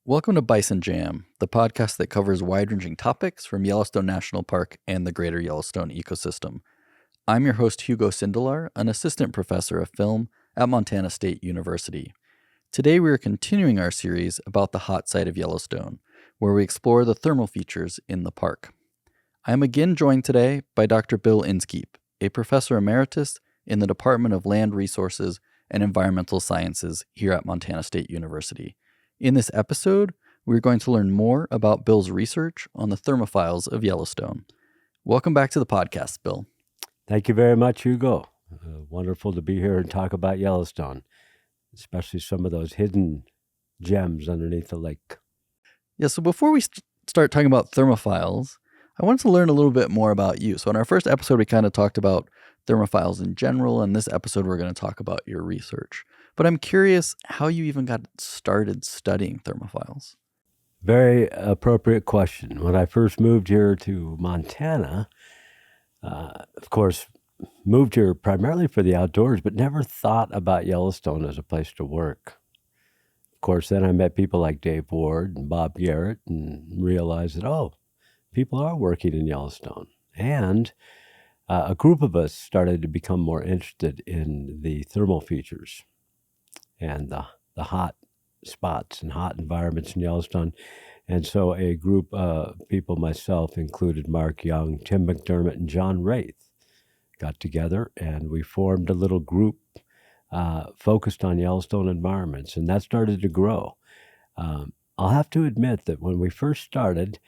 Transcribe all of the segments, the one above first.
Welcome to Bison Jam, the podcast that covers wide-ranging topics from Yellowstone National Park and the greater Yellowstone ecosystem. I'm your host, Hugo Sindelar, an assistant professor of film at Montana State University. Today we are continuing our series about the hot side of Yellowstone, where we explore the thermal features in the park. I am again joined today by Dr. Bill Inskeep, a professor emeritus in the Department of Land Resources and Environmental Sciences here at Montana State University. In this episode, we're going to learn more about Bill's research on the thermophiles of Yellowstone. Welcome back to the podcast, Bill. Thank you very much, Hugo. Wonderful to be here and talk about Yellowstone, especially some of those hidden gems underneath the lake. Yeah, so before we start talking about thermophiles, I wanted to learn a little bit more about you. So in our first episode, we kind of talked about thermophiles in general, and this episode, we're going to talk about your research. But I'm curious how you even got started studying thermophiles. Very appropriate question. When I first moved here to Montana, of course, moved here primarily for the outdoors, but never thought about Yellowstone as a place to work. Of course, then I met people like Dave Ward and Bob Garrett and realized that, people are working in Yellowstone. And a group of us started to become more interested in the thermal features and the hot spots and hot environments in Yellowstone. And so a group of people, myself included Mark Young, Tim McDermott, and John Wraith, got together and we formed a little group focused on Yellowstone environments, and that started to grow. I'll have to admit that when we first started,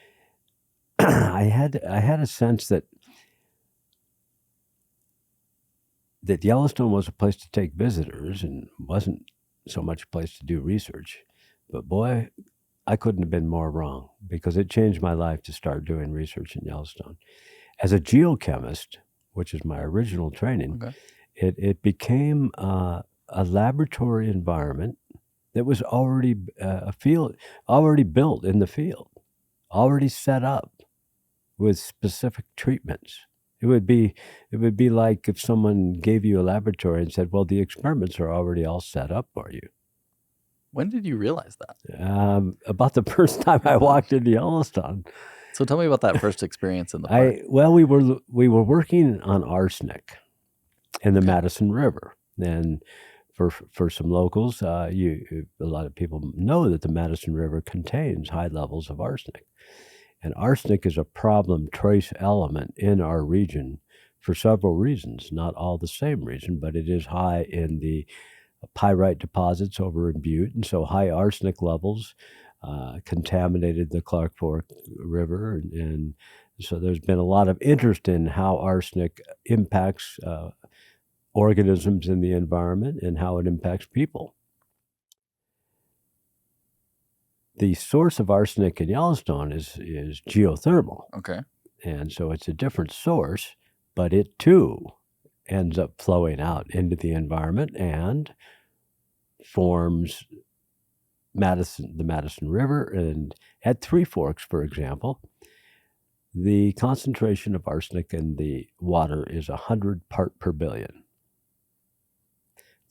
I had a sense that Yellowstone was a place to take visitors and wasn't so much a place to do research. But boy, I couldn't have been more wrong, because it changed my life to start doing research in Yellowstone. As a geochemist, which is my original training, it became a laboratory environment that was already already built in the field, already set up with specific treatments. It would be like if someone gave you a laboratory and said, well, the experiments are already all set up for you. When did you realize that? About the first time I walked into Yellowstone. So tell me about that first experience in the park. We were working on arsenic in the Madison River. And for some locals, a lot of people know that the Madison River contains high levels of arsenic. And arsenic is a problem trace element in our region for several reasons, not all the same reason, but it is high in the pyrite deposits over in Butte. And so high arsenic levels contaminated the Clark Fork River. And so there's been a lot of interest in how arsenic impacts organisms in the environment and how it impacts people. The source of arsenic in Yellowstone is geothermal. Okay. And so it's a different source, but it too ends up flowing out into the environment and forms the Madison River. And at Three Forks, for example, the concentration of arsenic in the water is 100 part per billion.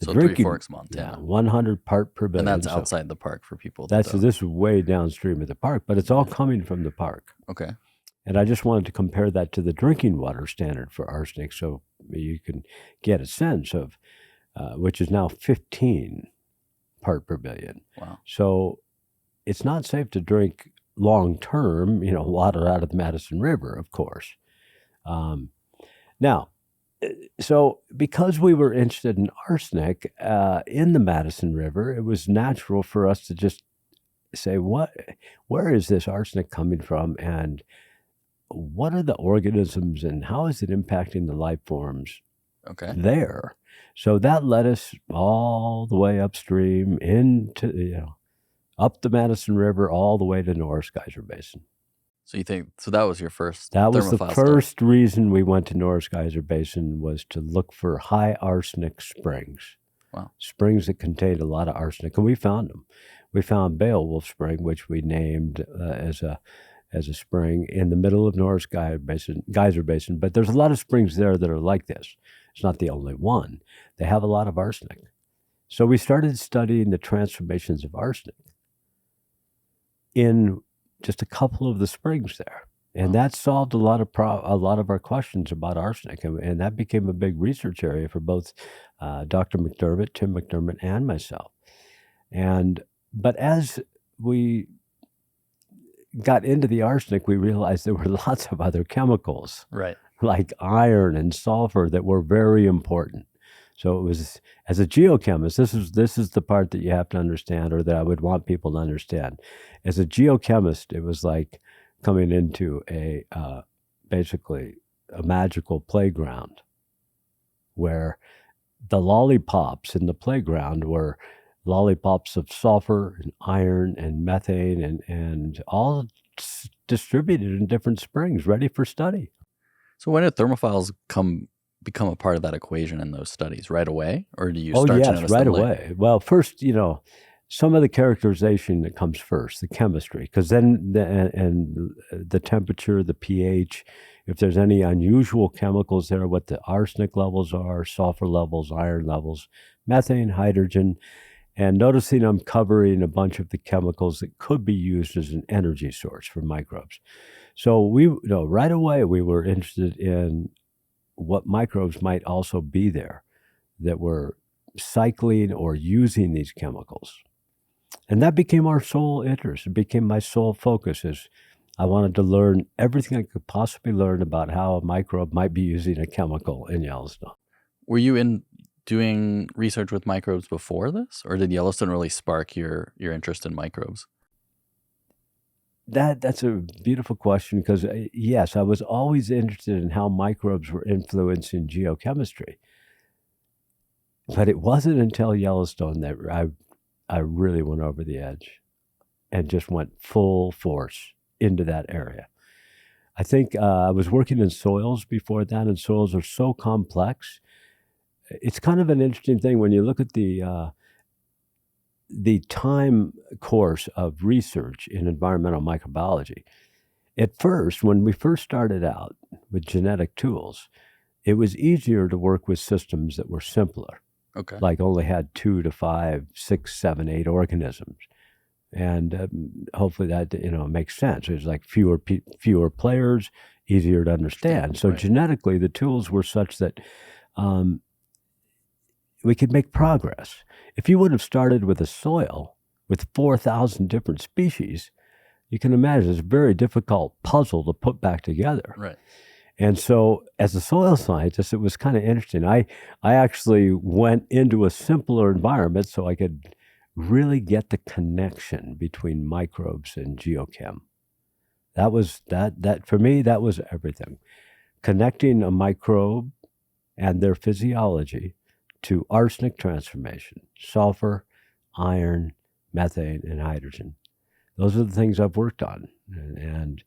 So Three Forks, Montana. 100 part per billion. And that's outside the park for people. This is way downstream of the park, but it's all coming from the park. Okay. And I just wanted to compare that to the drinking water standard for arsenic so you can get a sense of, which is now 15 part per billion. Wow. So it's not safe to drink long-term, water out of the Madison River, of course. Now, so because we were interested in arsenic in the Madison River, it was natural for us to just say, where is this arsenic coming from, and what are the organisms, and how is it impacting the life forms there? So that led us all the way upstream into, up the Madison River, all the way to Norris Geyser Basin. So that was your first? That was the first reason we went to Norris Geyser Basin, was to look for high arsenic springs. Wow. Springs that contained a lot of arsenic, and we found them. We found Beowulf Spring, which we named as a spring in the middle of Norris Geyser Basin. But there's a lot of springs there that are like this. It's not the only one. They have a lot of arsenic. So we started studying the transformations of arsenic. in just a couple of the springs there. And that solved a lot of our questions about arsenic. And that became a big research area for both Dr. McDermott, Tim McDermott, and myself. But as we got into the arsenic, we realized there were lots of other chemicals, Right. like iron and sulfur, that were very important. So it was, as a geochemist, this is the part that you have to understand, or that I would want people to understand. As a geochemist, it was like coming into basically a magical playground, where the lollipops in the playground were lollipops of sulfur and iron and methane and all distributed in different springs, ready for study. So when did thermophiles become a part of that equation in those studies? Right away? Or do you start to notice right them later? away. Well, first, some of the characterization that comes first, the chemistry, because then the temperature, the pH, if there's any unusual chemicals there, what the arsenic levels are, sulfur levels, iron levels, methane, hydrogen, and noticing I'm covering a bunch of the chemicals that could be used as an energy source for microbes. So right away we were interested in what microbes might also be there that were cycling or using these chemicals. And that became our sole interest. It became my sole focus. Is I wanted to learn everything I could possibly learn about how a microbe might be using a chemical in Yellowstone. Were you doing research with microbes before this, or did Yellowstone really spark your interest in microbes? That's a beautiful question, because yes, I was always interested in how microbes were influencing geochemistry. But it wasn't until Yellowstone that I really went over the edge and just went full force into that area. I think I was working in soils before that, and soils are so complex. It's kind of an interesting thing when you look at the time course of research in environmental microbiology. At first, when we first started out with genetic tools, it was easier to work with systems that were simpler. Okay. Like only had 2 to 5, 6, 7, 8 organisms. And hopefully that makes sense. There's like fewer players, easier to understand. So Right. genetically, the tools were such that we could make progress. If you would have started with a soil with 4,000 different species, you can imagine it's a very difficult puzzle to put back together. Right. And so as a soil scientist, it was kind of interesting. I actually went into a simpler environment so I could really get the connection between microbes and geochem. That was that for me, that was everything. Connecting a microbe and their physiology to arsenic transformation, sulfur, iron, methane, and hydrogen. Those are the things I've worked on. And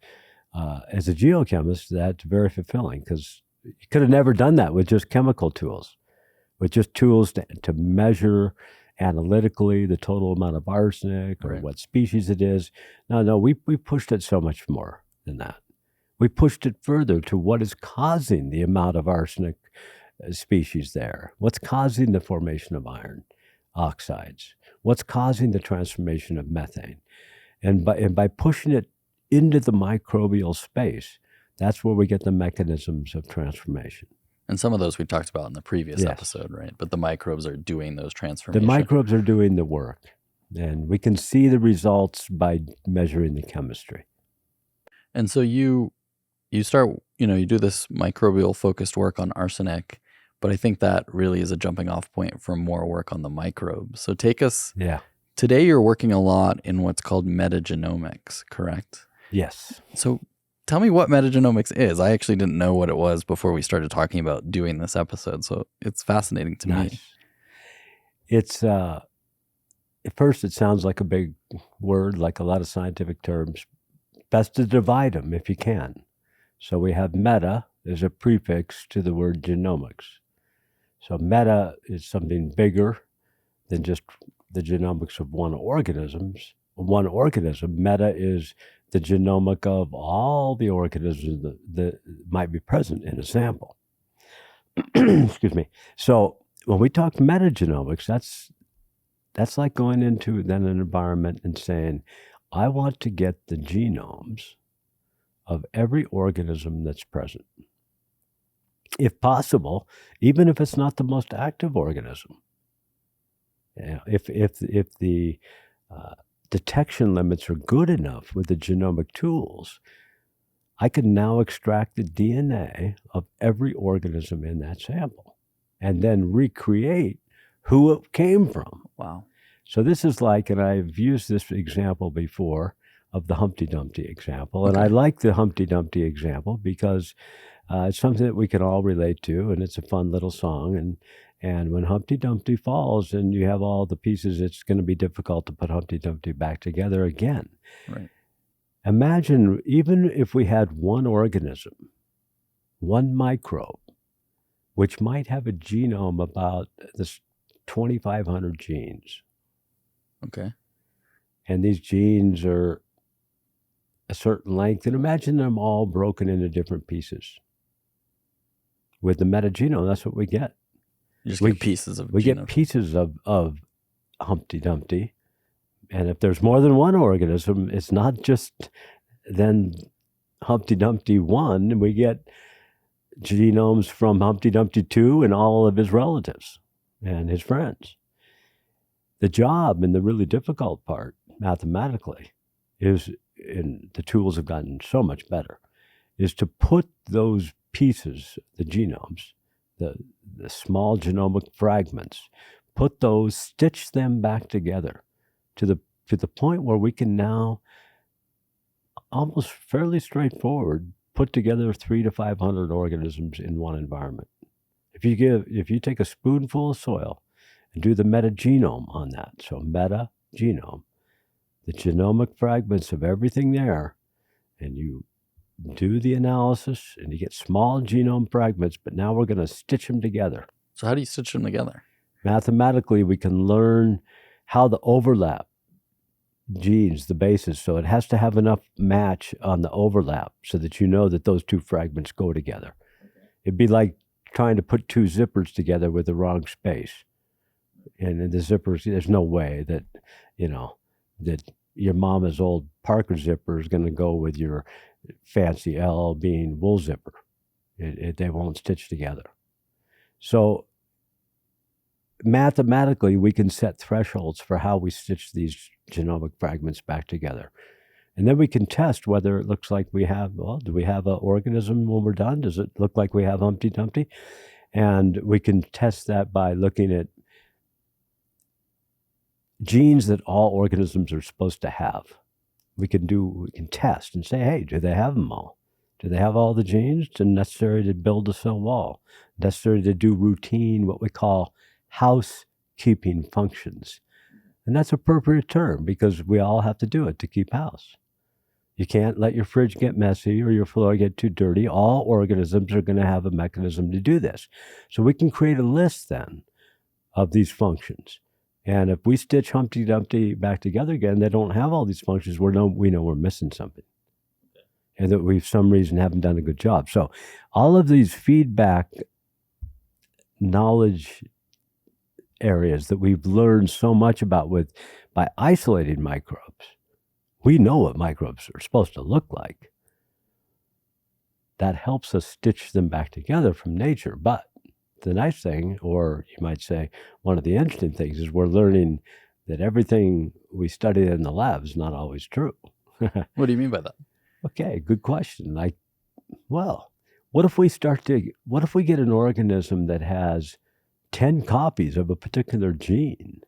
as a geochemist, that's very fulfilling, because you could have never done that with just chemical tools, with just tools to measure analytically the total amount of arsenic or Right. what species it is. No, we pushed it so much more than that. We pushed it further to what is causing the amount of arsenic species there. What's causing the formation of iron oxides? What's causing the transformation of methane? And by pushing it into the microbial space, that's where we get the mechanisms of transformation. And some of those we talked about in the previous Yes. episode, right? But the microbes are doing those The transformations. microbes are doing the work, and we can see the results by measuring the chemistry. And so you start, you do this microbial focused work on arsenic, but I think that really is a jumping off point for more work on the microbes. So take us, today you're working a lot in what's called metagenomics, correct? Yes. So tell me what metagenomics is. I actually didn't know what it was before we started talking about doing this episode, so it's fascinating to me. It's, at first it sounds like a big word, like a lot of scientific terms. Best to divide them if you can. So we have meta as a prefix to the word genomics. So meta is something bigger than just the genomics of one organism. Meta is the genomic of all the organisms that might be present in a sample. Excuse me. So when we talk metagenomics, that's like going into then an environment and saying, I want to get the genomes of every organism that's present. If possible, even if it's not the most active organism. If the detection limits are good enough with the genomic tools, I can now extract the DNA of every organism in that sample and then recreate who it came from. Wow. So this is like, and I've used this example before of the Humpty Dumpty example, and Okay. I like the Humpty Dumpty example because it's something that we can all relate to, and it's a fun little song. And when Humpty Dumpty falls and you have all the pieces, it's going to be difficult to put Humpty Dumpty back together again. Right. Imagine even if we had one organism, one microbe, which might have a genome about this 2,500 genes. Okay. And these genes are a certain length, and imagine them all broken into different pieces. With the metagenome, that's what we get. You just get pieces of We genome. get pieces of Humpty Dumpty. And if there's more than one organism, it's not just then Humpty Dumpty 1. We get genomes from Humpty Dumpty 2 and all of his relatives and his friends. The job and the really difficult part, mathematically, is, and the tools have gotten so much better, is to put those pieces, the genomes, the small genomic fragments, put those, stitch them back together to the point where we can now, almost fairly straightforward, put together 300 to 500 organisms in one environment. If you take a spoonful of soil and do the metagenome on that, so metagenome, the genomic fragments of everything there, and you do the analysis and you get small genome fragments, but now we're going to stitch them together. So how do you stitch them together? Mathematically, we can learn how the overlap genes, the bases, so it has to have enough match on the overlap so that you know that those two fragments go together. It'd be like trying to put two zippers together with the wrong space. And in the zippers, there's no way that, that your mama's old Parker zipper is going to go with your fancy LL Bean wool zipper. They won't stitch together. So mathematically, we can set thresholds for how we stitch these genomic fragments back together. And then we can test whether it looks like we have, do we have an organism when we're done? Does it look like we have Humpty Dumpty? And we can test that by looking at genes that all organisms are supposed to have. We can test and say, hey, do they have them all? Do they have all the genes necessary to build a cell wall, necessary to do routine, what we call housekeeping functions? And that's an appropriate term because we all have to do it to keep house. You can't let your fridge get messy or your floor get too dirty. All organisms are going to have a mechanism to do this. So we can create a list then of these functions. And if we stitch Humpty Dumpty back together again, they don't have all these functions. We know we're missing something. And that we, for some reason, haven't done a good job. So all of these feedback knowledge areas that we've learned so much about by isolating microbes, we know what microbes are supposed to look like. That helps us stitch them back together from nature. But the nice thing, or you might say one of the interesting things, is we're learning that everything we study in the lab is not always true. What do you mean by that? Okay, good question. What if we get an organism that has 10 copies of a particular gene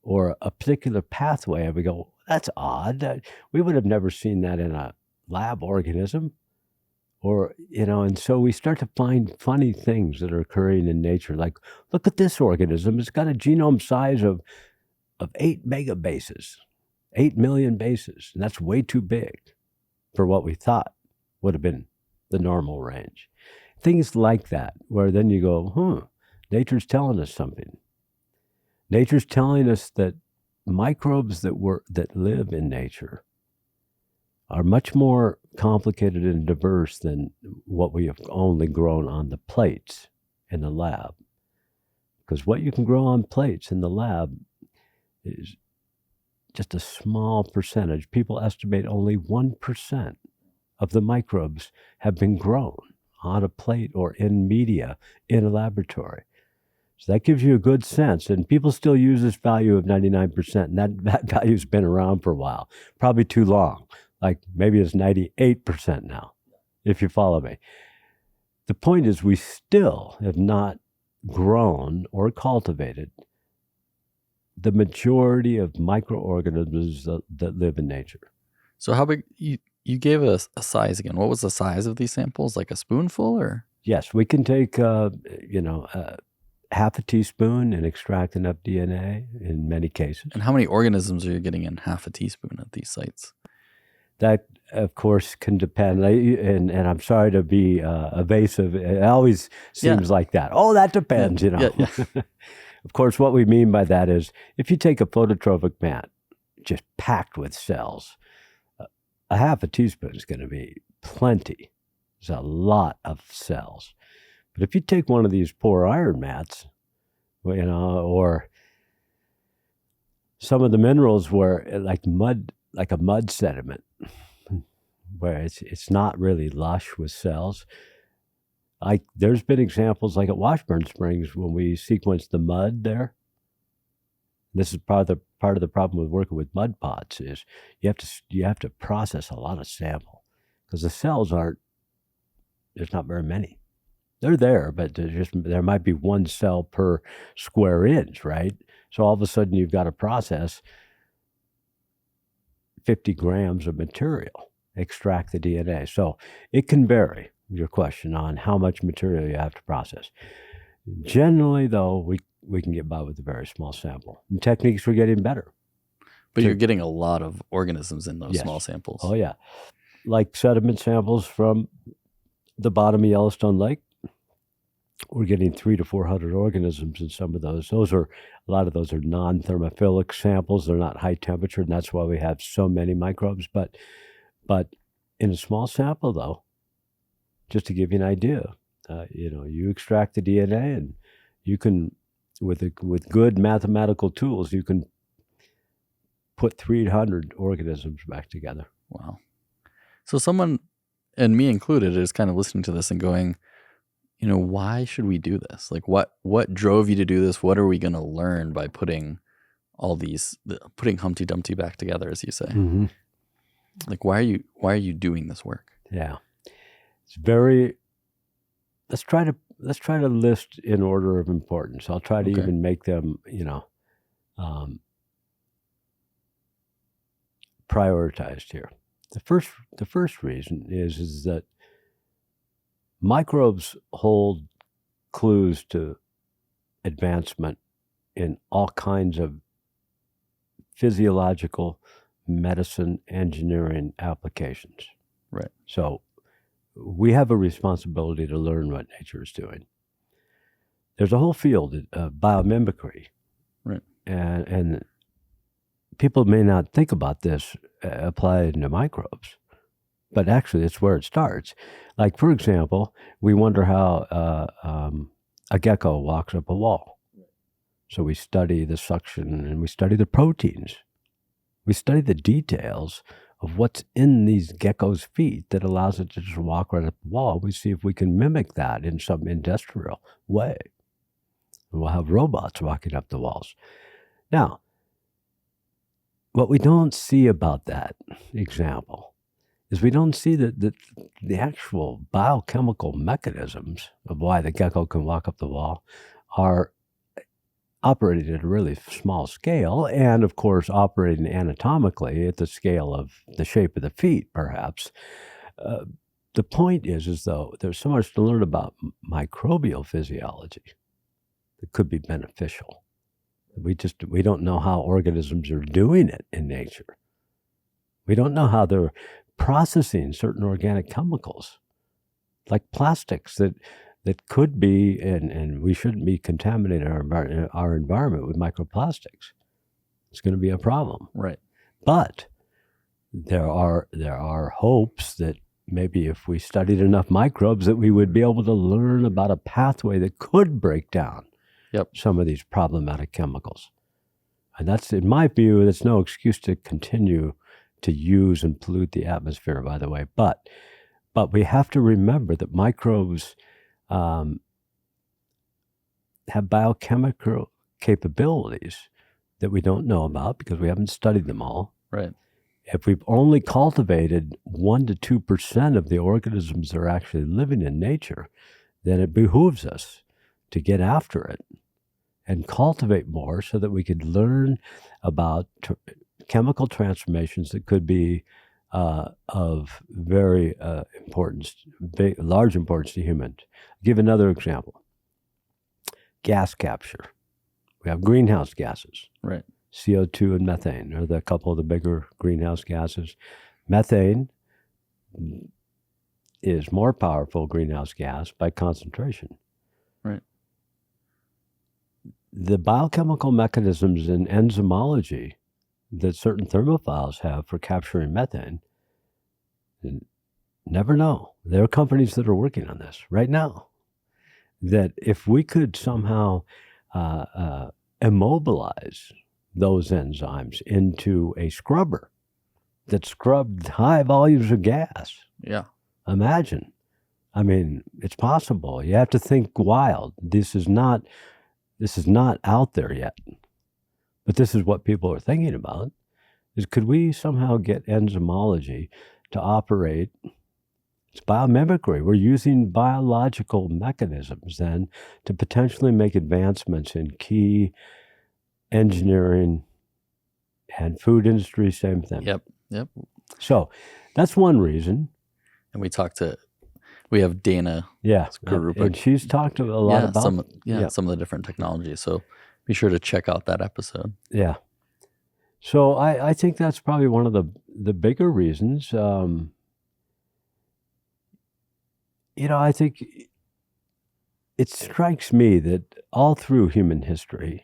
or a particular pathway, and we go, that's odd. We would have never seen that in a lab organism. Or, and so we start to find funny things that are occurring in nature. Like, look at this organism. It's got a genome size of 8 megabases, 8 million bases. And that's way too big for what we thought would have been the normal range. Things like that, where then you go, nature's telling us something. Nature's telling us that microbes that live in nature are much more complicated and diverse than what we have only grown on the plates in the lab. Because what you can grow on plates in the lab is just a small percentage. People estimate only 1% of the microbes have been grown on a plate or in media in a laboratory. So that gives you a good sense. And people still use this value of 99%, and that value's been around for a while, probably too long. Like maybe it's 98% now, if you follow me. The point is we still have not grown or cultivated the majority of microorganisms that live in nature. So how big, you gave us a size again. What was the size of these samples? Like a spoonful or? Yes, we can take, half a teaspoon and extract enough DNA in many cases. And how many organisms are you getting in half a teaspoon at these sites? That, of course, can depend. And I'm sorry to be evasive. It always seems like that. Oh, that depends, Yeah. Of course, what we mean by that is if you take a phototrophic mat just packed with cells, a half a teaspoon is going to be plenty. There's a lot of cells. But if you take one of these poor iron mats, or some of the minerals where like a mud sediment, where it's not really lush with cells. There's been examples like at Washburn Springs when we sequenced the mud there. This is part of the problem with working with mud pots is you have to process a lot of sample because the cells there's not very many. They're there, but there might be one cell per square inch, right? So all of a sudden you've got to process 50 grams of material, extract the DNA. So it can vary, your question on how much material you have to process. Generally, though, we can get by with a very small sample. And techniques are getting better. But you're getting a lot of organisms in those Yes. small samples. Oh, yeah. Like sediment samples from the bottom of Yellowstone Lake. We're getting 300 to 400 organisms in some of those. A lot of those are non-thermophilic samples. They're not high temperature, and that's why we have so many microbes. But in a small sample, though, just to give you an idea, you extract the DNA, and you can, with good mathematical tools, you can put 300 organisms back together. Wow. So someone, and me included, is kind of listening to this and going, why should we do this? Like, what drove you to do this? What are we going to learn by putting putting Humpty Dumpty back together, as you say? Mm-hmm. Like, why are you doing this work? Yeah, it's very. Let's try to list in order of importance. I'll try to even make them, prioritized here. The first reason is that microbes hold clues to advancement in all kinds of physiological, medicine, engineering applications. Right. So we have a responsibility to learn what nature is doing. There's a whole field of biomimicry. Right. And people may not think about this applied to microbes, but actually it's where it starts. Like, for example, we wonder how a gecko walks up a wall. So we study the suction and we study the proteins. We study the details of what's in these geckos' feet that allows it to just walk right up the wall. We see if we can mimic that in some industrial way. And we'll have robots walking up the walls. Now, what we don't see about that example is we don't see the actual biochemical mechanisms of why the gecko can walk up the wall are operated at a really small scale, and of course operating anatomically at the scale of the shape of the feet, perhaps. The point is though there's so much to learn about microbial physiology that could be beneficial. We don't know how organisms are doing it in nature. We don't know how they're processing certain organic chemicals, like plastics that could be, and we shouldn't be contaminating our environment with microplastics. It's going to be a problem. Right. But there are hopes that maybe if we studied enough microbes that we would be able to learn about a pathway that could break down some of these problematic chemicals. And that's, in my view, that's no excuse to continue to use and pollute the atmosphere, by the way. But we have to remember that microbes have biochemical capabilities that we don't know about because we haven't studied them all. Right. If we've only cultivated 1 to 2% of the organisms that are actually living in nature, then it behooves us to get after it and cultivate more so that we could learn about chemical transformations that could be of very large importance to humans. I'll give another example. Gas capture. We have greenhouse gases. Right. CO2 and methane are a couple of the bigger greenhouse gases. Methane is more powerful greenhouse gas by concentration. Right. The biochemical mechanisms in enzymology that certain thermophiles have for capturing methane, never know. There are companies that are working on this right now, that if we could somehow immobilize those enzymes into a scrubber that scrubbed high volumes of gas. Yeah. Imagine. I mean, it's possible. You have to think wild. This is not out there yet. But this is what people are thinking about, is could we somehow get enzymology to operate? It's biomimicry. We're using biological mechanisms then to potentially make advancements in key engineering and food industry, same thing. Yep. So that's one reason. And we have Dana. Yeah. Garupa. And she's talked a lot about some of the different technologies. So be sure to check out that episode. Yeah. So I think that's probably one of the bigger reasons. I think it strikes me that all through human history,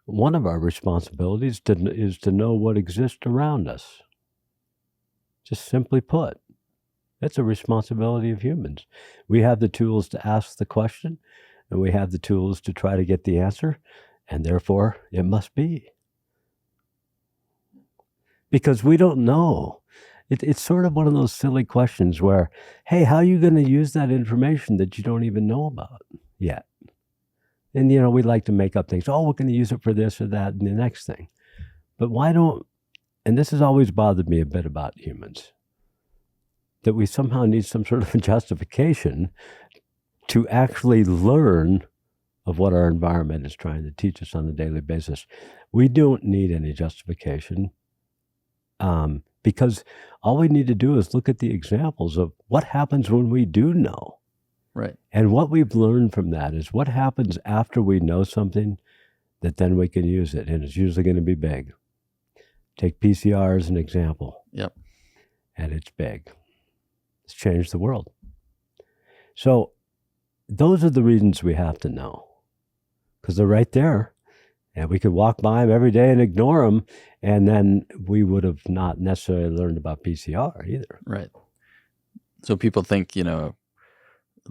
one of our responsibilities is to know what exists around us. Just simply put, that's a responsibility of humans. We have the tools to ask the question, and we have the tools to try to get the answer, and therefore it must be. Because we don't know. It's sort of one of those silly questions where, hey, how are you going to use that information that you don't even know about yet? And, we like to make up things. Oh, we're going to use it for this or that and the next thing. But why don't, and this has always bothered me a bit about humans, that we somehow need some sort of justification to actually learn of what our environment is trying to teach us on a daily basis. We don't need any justification because all we need to do is look at the examples of what happens when we do know. Right. And what we've learned from that is what happens after we know something that then we can use it. And it's usually going to be big. Take PCR as an example. Yep. And it's big. It's changed the world. So those are the reasons we have to know. Because they're right there. And we could walk by them every day and ignore them. And then we would have not necessarily learned about PCR either. Right. So people think,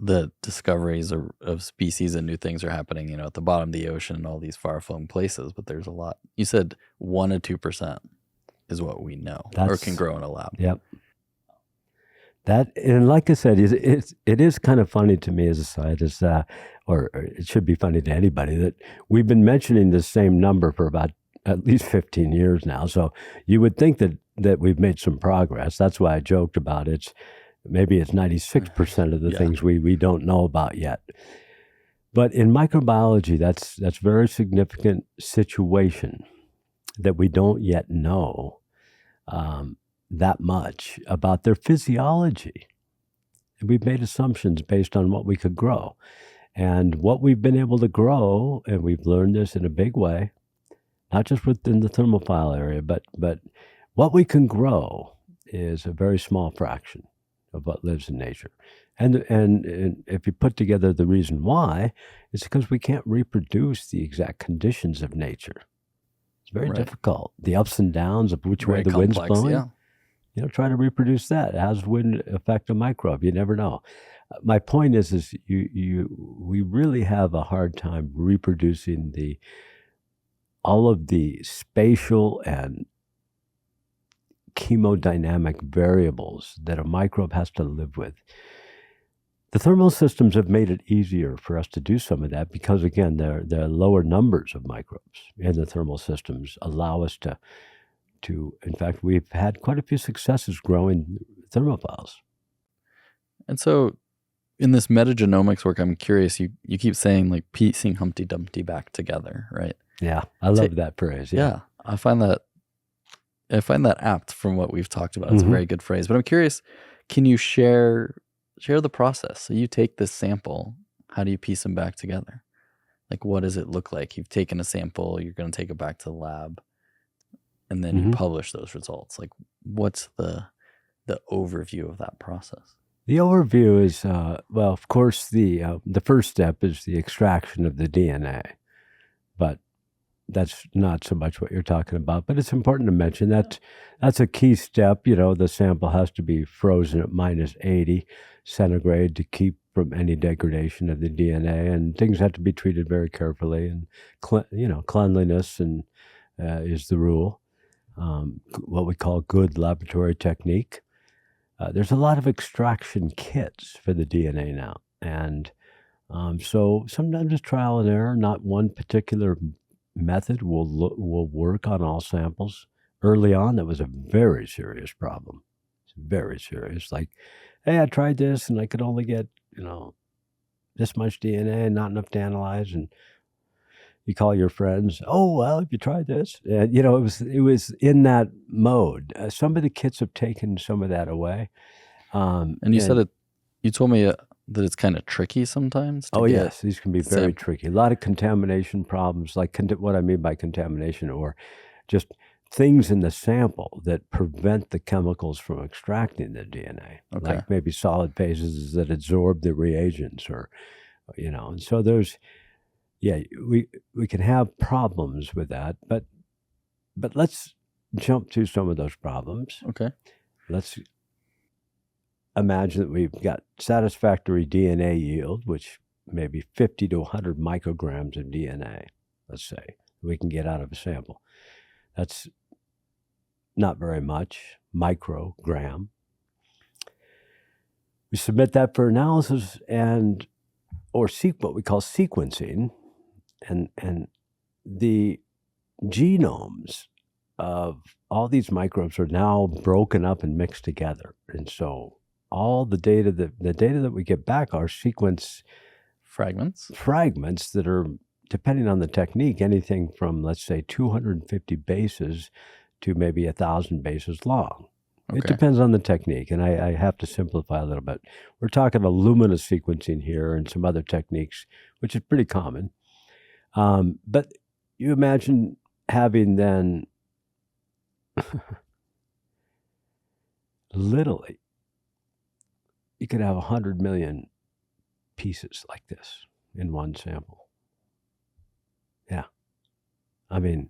the discoveries of species and new things are happening, at the bottom of the ocean and all these far-flung places, but there's a lot. You said 1 to 2% is what we know or can grow in a lab. Yep. That, and like I said, it is kind of funny to me as a scientist, or it should be funny to anybody, that we've been mentioning the same number for about at least 15 years now. So you would think that we've made some progress. That's why I joked about it. Maybe it's 96% of the things we don't know about yet. But in microbiology, that's a very significant situation that we don't yet know that much about their physiology. And we've made assumptions based on what we could grow. And what we've been able to grow, and we've learned this in a big way, not just within the thermophile area, but what we can grow is a very small fraction of what lives in nature. And if you put together the reason why, it's because we can't reproduce the exact conditions of nature. It's very difficult. The ups and downs of which way the wind's blowing. Yeah. Try to reproduce that. How does wind affect a microbe? You never know. My point is we really have a hard time reproducing all of the spatial and chemodynamic variables that a microbe has to live with. The thermal systems have made it easier for us to do some of that because, again, the lower numbers of microbes in the thermal systems allow us to, in fact, we've had quite a few successes growing thermophiles. And so in this metagenomics work, I'm curious, you keep saying like piecing Humpty Dumpty back together, right? Yeah, I love that phrase. Yeah, I find that apt from what we've talked about. It's a very good phrase. But I'm curious, can you share the process? So you take this sample, how do you piece them back together? Like, what does it look like? You've taken a sample, you're going to take it back to the lab, and then you publish those results. Like, what's the overview of that process? The overview is, well, of course, the first step is the extraction of the DNA, but that's not so much what you're talking about. But it's important to mention that that's a key step. You know, the sample has to be frozen at minus 80 centigrade to keep from any degradation of the DNA, and things have to be treated very carefully. And cleanliness is the rule. What we call good laboratory technique. There's a lot of extraction kits for the DNA now. And so sometimes it's trial and error. Not one particular method will work on all samples. Early on, that was a very serious problem. It's very serious. Like, hey, I tried this and I could only get, this much DNA and not enough to analyze. And you call your friends, oh, well, if you tried this. And, it was in that mode. Some of the kits have taken some of that away. And you said you told me that it's kind of tricky sometimes. Yes, these can be very tricky. A lot of contamination problems, like what I mean by contamination, or just things in the sample that prevent the chemicals from extracting the DNA, like maybe solid phases that absorb the reagents, or, and so there's, we can have problems with that, but let's jump to some of those problems. Okay. Let's imagine that we've got satisfactory DNA yield, which may be 50 to 100 micrograms of DNA, let's say, we can get out of a sample. That's not very much, microgram. We submit that for analysis or what we call sequencing, and the genomes of all these microbes are now broken up and mixed together. And so all the data that we get back are sequence fragments that are, depending on the technique, anything from, let's say, 250 bases to maybe 1,000 bases long. It depends on the technique, and I have to simplify a little bit. We're talking Illumina sequencing here and some other techniques, which is pretty common. But you imagine having then literally, you could have 100 million pieces like this in one sample. Yeah. I mean,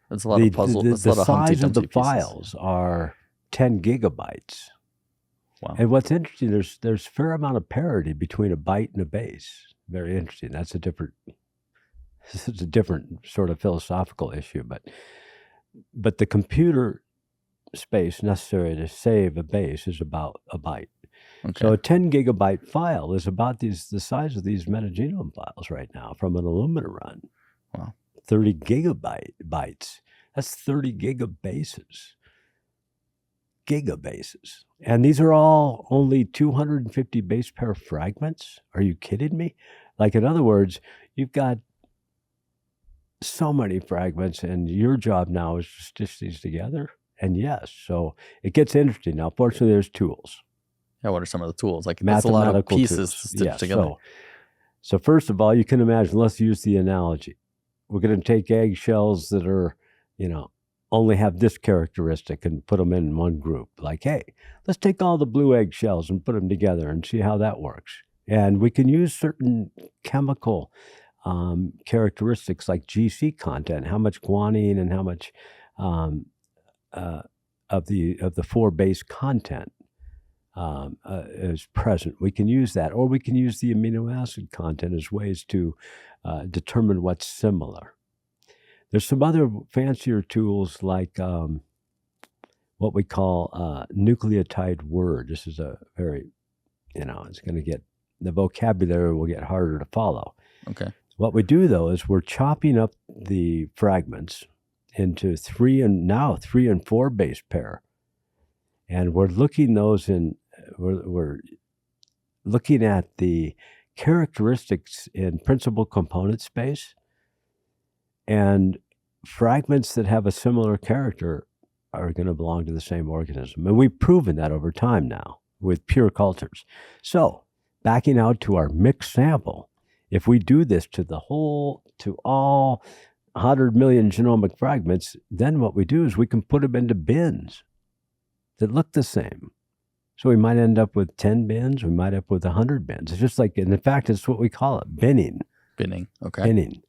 that's a lot of puzzle. The size of the pieces. files are 10 gigabytes. Wow. And what's interesting, there's a fair amount of parity between a byte and a base. Very interesting. This is a different sort of philosophical issue, but the computer space necessary to save a base is about a byte. So a 10 gigabyte file is about the size of these metagenome files right now from an Illumina run. Wow. 30 gigabytes. That's 30 gigabases. And these are all only 250 base pair fragments? Are you kidding me? Like, in other words, you've got so many fragments, and your job now is to stitch these together. And yes, so it gets interesting. Now, fortunately, there's tools. Yeah, what are some of the tools? Like, that's a lot of pieces to stitch together. So first of all, you can imagine, let's use the analogy. We're going to take eggshells that are, only have this characteristic and put them in one group. Like, hey, let's take all the blue eggshells and put them together and see how that works. And we can use certain chemical characteristics like GC content, how much guanine and how much of the 4 base content is present. We can use that, or we can use the amino acid content as ways to determine what's similar. There's some other fancier tools like what we call nucleotide word. This is a very, it's going to get, the vocabulary will get harder to follow. Okay. What we do, though, is we're chopping up the fragments into 3 and 4 base pair. And we're looking we're looking at the characteristics in principal component space, and fragments that have a similar character are going to belong to the same organism. And we've proven that over time now with pure cultures. So backing out to our mixed sample, if we do this to all 100 million genomic fragments, then what we do is we can put them into bins that look the same. So we might end up with 10 bins, we might end up with 100 bins. It's just like, and in fact, it's what we call it, binning. Binning, okay. Binning.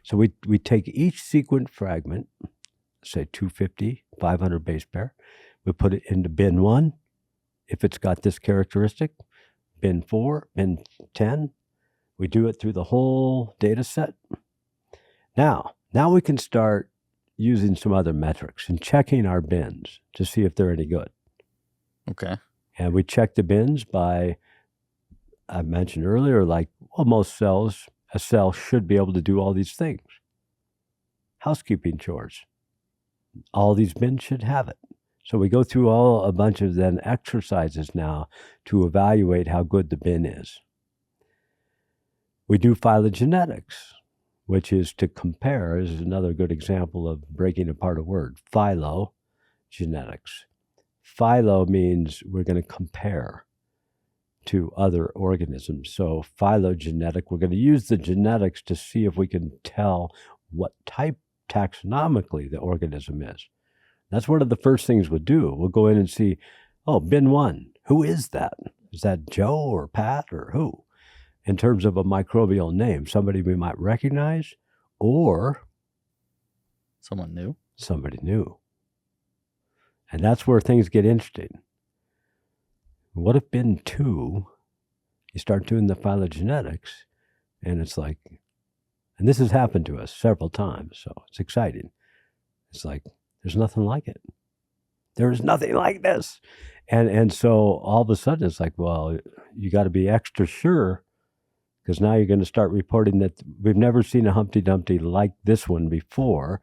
So we take each sequence fragment, say 250, 500 base pair, we put it into bin 1, if it's got this characteristic, bin 4, bin 10. We do it through the whole data set. Now we can start using some other metrics and checking our bins to see if they're any good. Okay. And we check the bins by, I mentioned earlier, like, well, most cells, a cell should be able to do all these things. Housekeeping chores. All these bins should have it. So we go through a bunch of then exercises now to evaluate how good the bin is. We do phylogenetics, which is to compare, is another good example of breaking apart a word. Phylogenetics. Phylo means we're going to compare to other organisms. So phylogenetic, we're going to use the genetics to see if we can tell what type taxonomically the organism is. That's one of the first things we'll do. We'll go in and see, bin 1, who is that? Is that Joe or Pat or who? In terms of a microbial name, somebody we might recognize or someone new. Somebody new. And that's where things get interesting. What if bin 2, you start doing the phylogenetics, and it's like, and this has happened to us several times, so it's exciting. It's like, there's nothing like it. There is nothing like this. And so all of a sudden it's like, well, you got to be extra sure, because now you're going to start reporting that we've never seen a Humpty Dumpty like this one before.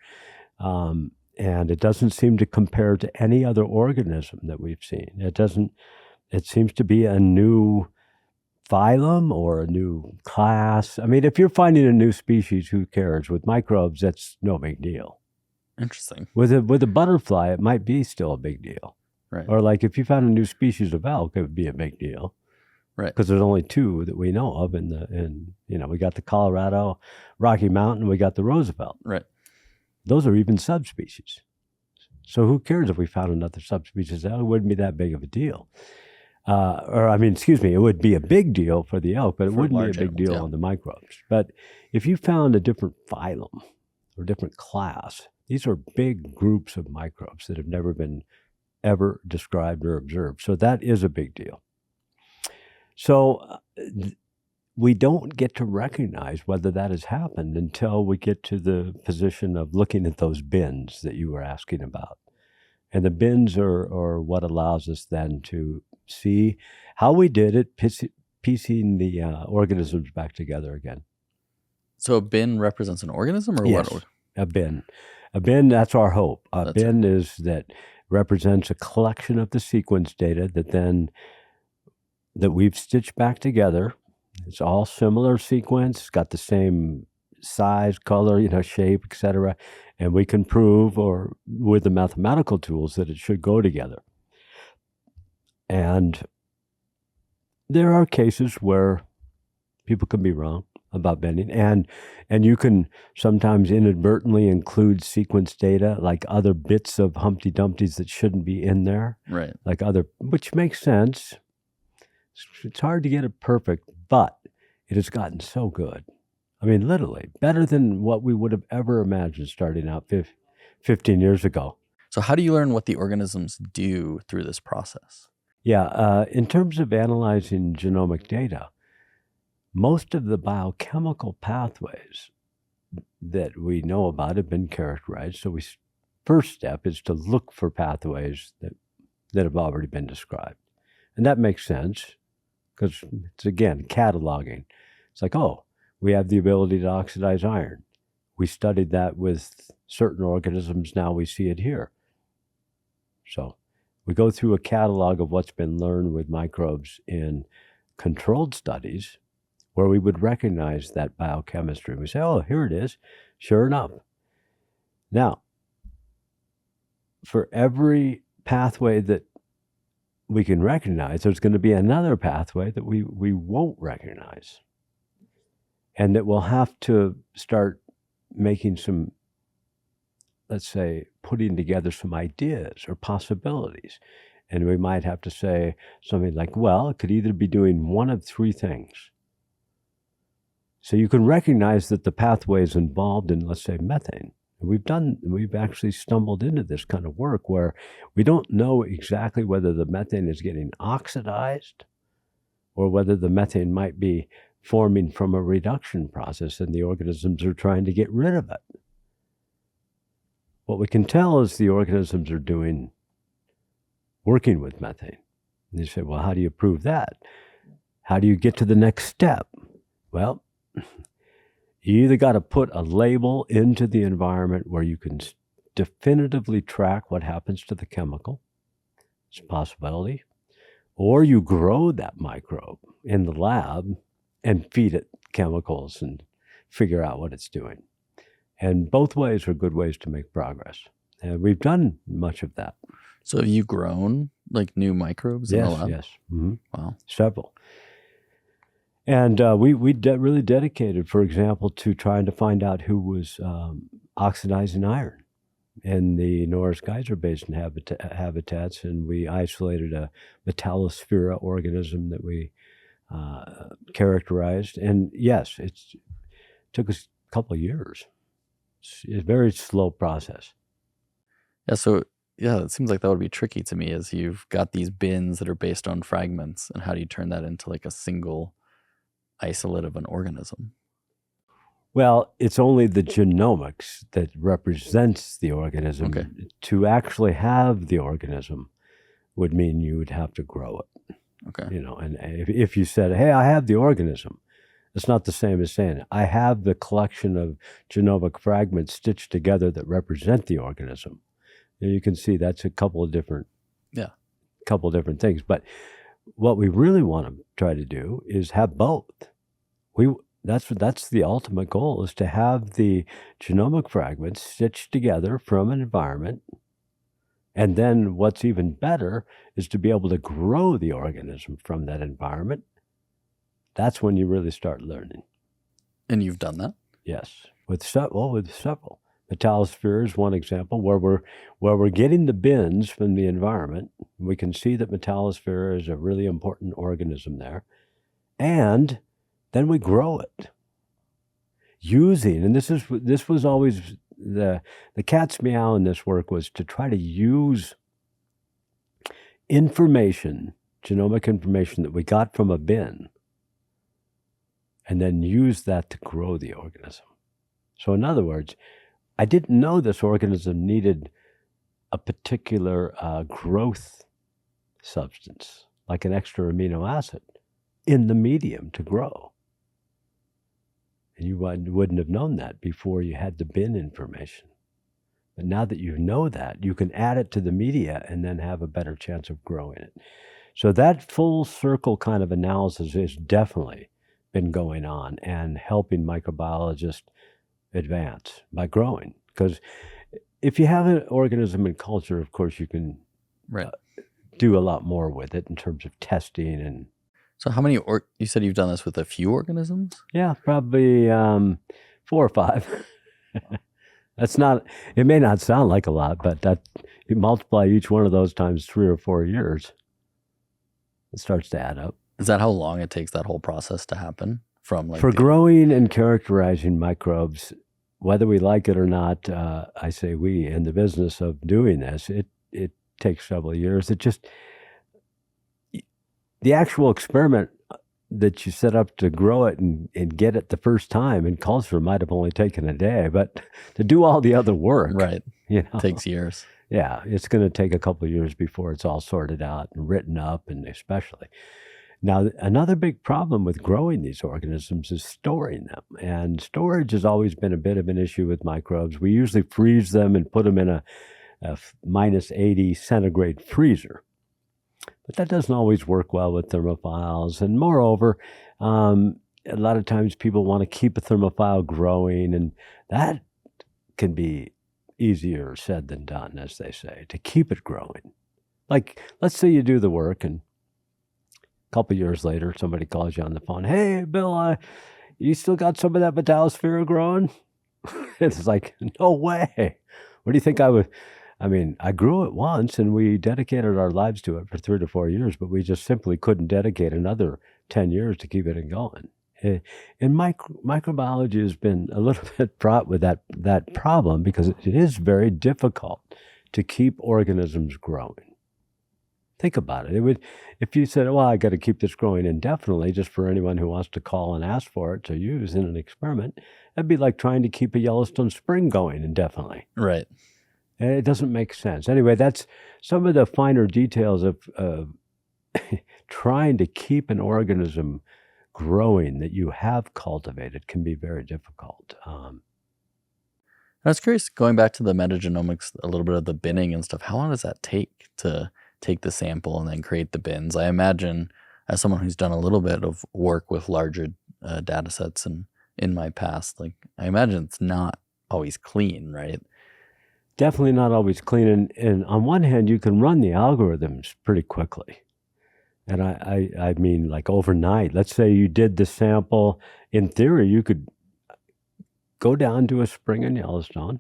And it doesn't seem to compare to any other organism that we've seen. It seems to be a new phylum or a new class. I mean, if you're finding a new species, who cares? With microbes, that's no big deal. Interesting. With a butterfly, it might be still a big deal. Right. Or like if you found a new species of elk, it would be a big deal. Right. Because there's only 2 that we know of we got the Colorado Rocky Mountain, we got the Roosevelt. Right. Those are even subspecies. So who cares if we found another subspecies? It wouldn't be that big of a deal. It would be a big deal for the elk, but it wouldn't be a big deal on the microbes. But if you found a different phylum or different class, these are big groups of microbes that have never been ever described or observed. So that is a big deal. So we don't get to recognize whether that has happened until we get to the position of looking at those bins that you were asking about. And the bins are what allows us then to see how we did it, piecing the organisms back together again. So a bin represents an organism or yes, what? A bin. A bin, that's our hope. A bin is that represents a collection of the sequence data that we've stitched back together. It's all similar sequence, it's got the same size, color, shape, etc. And we can prove, or with the mathematical tools, that it should go together. And there are cases where people can be wrong about bending, and you can sometimes inadvertently include sequence data, like other bits of Humpty Dumptys that shouldn't be in there, right? Which makes sense. It's hard to get it perfect, but it has gotten so good. I mean, literally better than what we would have ever imagined starting out 15 years ago. So how do you learn what the organisms do through this process? Yeah, in terms of analyzing genomic data, most of the biochemical pathways that we know about have been characterized. So first step is to look for pathways that have already been described. And that makes sense because it's, again, cataloging. It's like, oh, we have the ability to oxidize iron. We studied that with certain organisms. Now we see it here. So we go through a catalog of what's been learned with microbes in controlled studies where we would recognize that biochemistry. We say, oh, here it is. Sure enough. Now, for every pathway that we can recognize, there's going to be another pathway that we won't recognize. And that we'll have to start making some, let's say, putting together some ideas or possibilities. And we might have to say something like, well, it could either be doing one of three things. So you can recognize that the pathway is involved in, let's say, methane. We've actually stumbled into this kind of work where we don't know exactly whether the methane is getting oxidized or whether the methane might be forming from a reduction process and the organisms are trying to get rid of it. What we can tell is the organisms are working with methane. And you say, well, how do you prove that? How do you get to the next step? Well, you either got to put a label into the environment where you can definitively track what happens to the chemical. It's a possibility. Or you grow that microbe in the lab and feed it chemicals and figure out what it's doing. And both ways are good ways to make progress. And we've done much of that. So have you grown like new microbes in the lab? Yes. Mm-hmm. Wow. Several. And we really dedicated, for example, to trying to find out who was oxidizing iron in the Norris Geyser Basin habitats. And we isolated a metallosphere organism that we characterized. And yes, it took us a couple of years. It's a very slow process. Yeah, so it seems like that would be tricky to me, as you've got these bins that are based on fragments, and how do you turn that into like a single isolate of an organism? Well, it's only the genomics that represents the organism. Okay. To actually have the organism would mean you would have to grow it. Okay. And if you said, hey, I have the organism, it's not the same as saying, I have the collection of genomic fragments stitched together that represent the organism. And you can see that's a couple of different things. But what we really want to try to do is have both. That's the ultimate goal, is to have the genomic fragments stitched together from an environment. And then what's even better is to be able to grow the organism from that environment. That's when you really start learning. And you've done that? Yes, with several. Metallosphere is one example where we're getting the bins from the environment. We can see that metallosphere is a really important organism there. And then we grow it using, and this was always the cat's meow in this work, was to try to use information, genomic information that we got from a bin, and then use that to grow the organism. So in other words, I didn't know this organism needed a particular growth substance, like an extra amino acid, in the medium to grow. And you wouldn't have known that before you had the bin information. But now that you know that, you can add it to the media and then have a better chance of growing it. So that full circle kind of analysis has definitely been going on and helping microbiologists advance by growing. Because if you have an organism in culture, of course, you can do a lot more with it in terms of testing. And so how many, you said you've done this with a few organisms? Yeah, probably 4 or 5. That's not, it may not sound like a lot, but that you multiply each one of those times 3 or 4 years, it starts to add up. Is that how long it takes that whole process to happen? For growing and characterizing microbes, whether we like it or not, I say we, in the business of doing this, it takes several years. The actual experiment that you set up to grow it and get it the first time in culture might have only taken a day, but to do all the other work, Right. you know, Takes years. yeah, it's going to take a couple of years before it's all sorted out and written up, and especially. Now, another big problem with growing these organisms is storing them. And storage has always been a bit of an issue with microbes. We usually freeze them and put them in a minus 80 centigrade freezer. But that doesn't always work well with thermophiles. And moreover, a lot of times people want to keep a thermophile growing, and that can be easier said than done, as they say, to keep it growing. Like, let's say you do the work, and a couple years later, somebody calls you on the phone, "Hey, Bill, you still got some of that Metallosphaera growing?" It's like, no way. What do you think I would... I mean, I grew it once, and we dedicated our lives to it for 3 to 4 years, but we just simply couldn't dedicate another 10 years to keep it going. And microbiology has been a little bit fraught with that problem, because it is very difficult to keep organisms growing. Think about it. It would, if you said, well, I got to keep this growing indefinitely just for anyone who wants to call and ask for it to use in an experiment, that'd be like trying to keep a Yellowstone spring going indefinitely. Right. It doesn't make sense. Anyway, that's some of the finer details of trying to keep an organism growing that you have cultivated can be very difficult. I was curious, going back to the metagenomics, a little bit of the binning and stuff, how long does that take to take the sample and then create the bins? I imagine, as someone who's done a little bit of work with larger data sets and in my past, like, I imagine it's not always clean, right? Definitely not always clean. And on one hand, you can run the algorithms pretty quickly. And I mean, like overnight. Let's say you did the sample. In theory, you could go down to a spring in Yellowstone,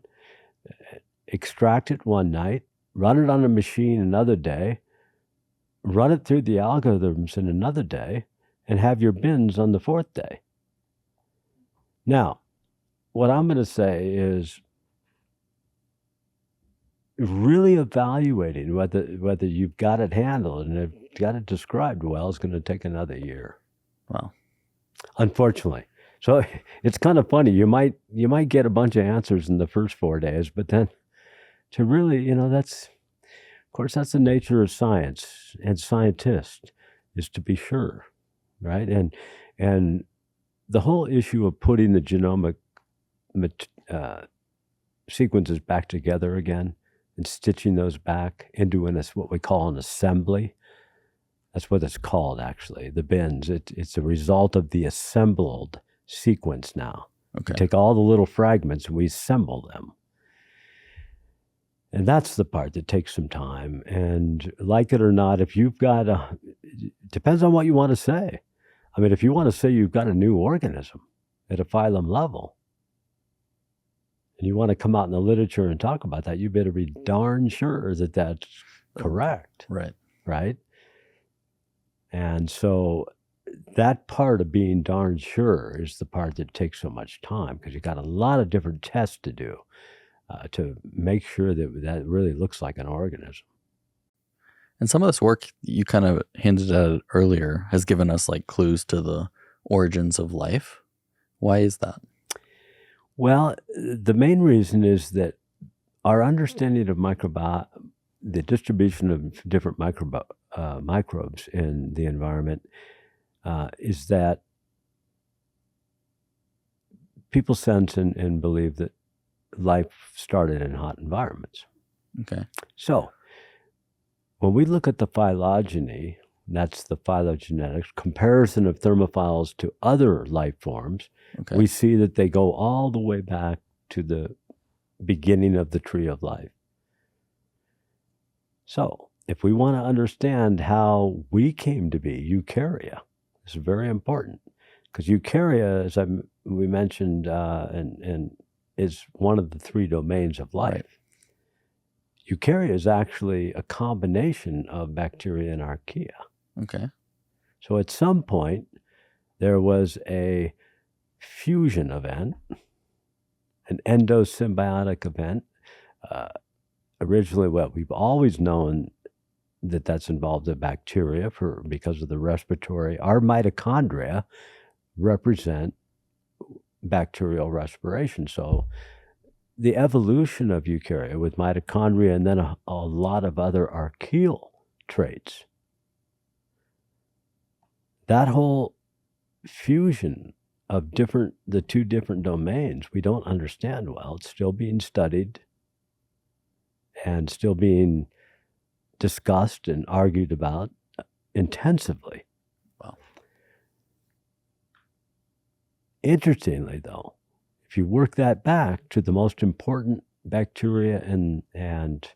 extract it one night, run it on a machine another day, run it through the algorithms in another day, and have your bins on the fourth day. Now, what I'm going to say is really evaluating whether you've got it handled and have got it described well is going to take another year. Wow. Unfortunately. So it's kind of funny. You might get a bunch of answers in the first 4 days, but then to really, that's the nature of science and scientists, is to be sure, right? And the whole issue of putting the genomic sequences back together again and stitching those back into what we call an assembly. That's what it's called, actually, the bins. It's a result of the assembled sequence now. Okay. We take all the little fragments and we assemble them. And that's the part that takes some time. And like it or not, if you've got it depends on what you want to say. I mean, if you want to say you've got a new organism at a phylum level, and you want to come out in the literature and talk about that, you better be darn sure that that's correct. Right. Right? And so that part of being darn sure is the part that takes so much time, because you've got a lot of different tests to do to make sure that really looks like an organism. And some of this work you kind of hinted at it earlier has given us like clues to the origins of life. Why is that? Well, the main reason is that our understanding of the distribution of different microbes in the environment is that people sense and believe that life started in hot environments. Okay. So when we look at the phylogeny, that's the phylogenetics, comparison of thermophiles to other life forms, Okay. we see that they go all the way back to the beginning of the tree of life. So if we want to understand how we came to be eukarya, it's very important, because eukarya, as we mentioned, and is one of the 3 domains of life. Right. Eukarya is actually a combination of bacteria and archaea. Okay. So at some point, there was a fusion event, an endosymbiotic event. Originally, what we've always known that's involved in bacteria because of the respiratory. Our mitochondria represent bacterial respiration. So the evolution of eukarya with mitochondria and then a lot of other archaeal traits, that whole fusion of the two different domains we don't understand well. It's still being studied and still being discussed and argued about intensively. Wow. Interestingly, though, if you work that back to the most important bacteria and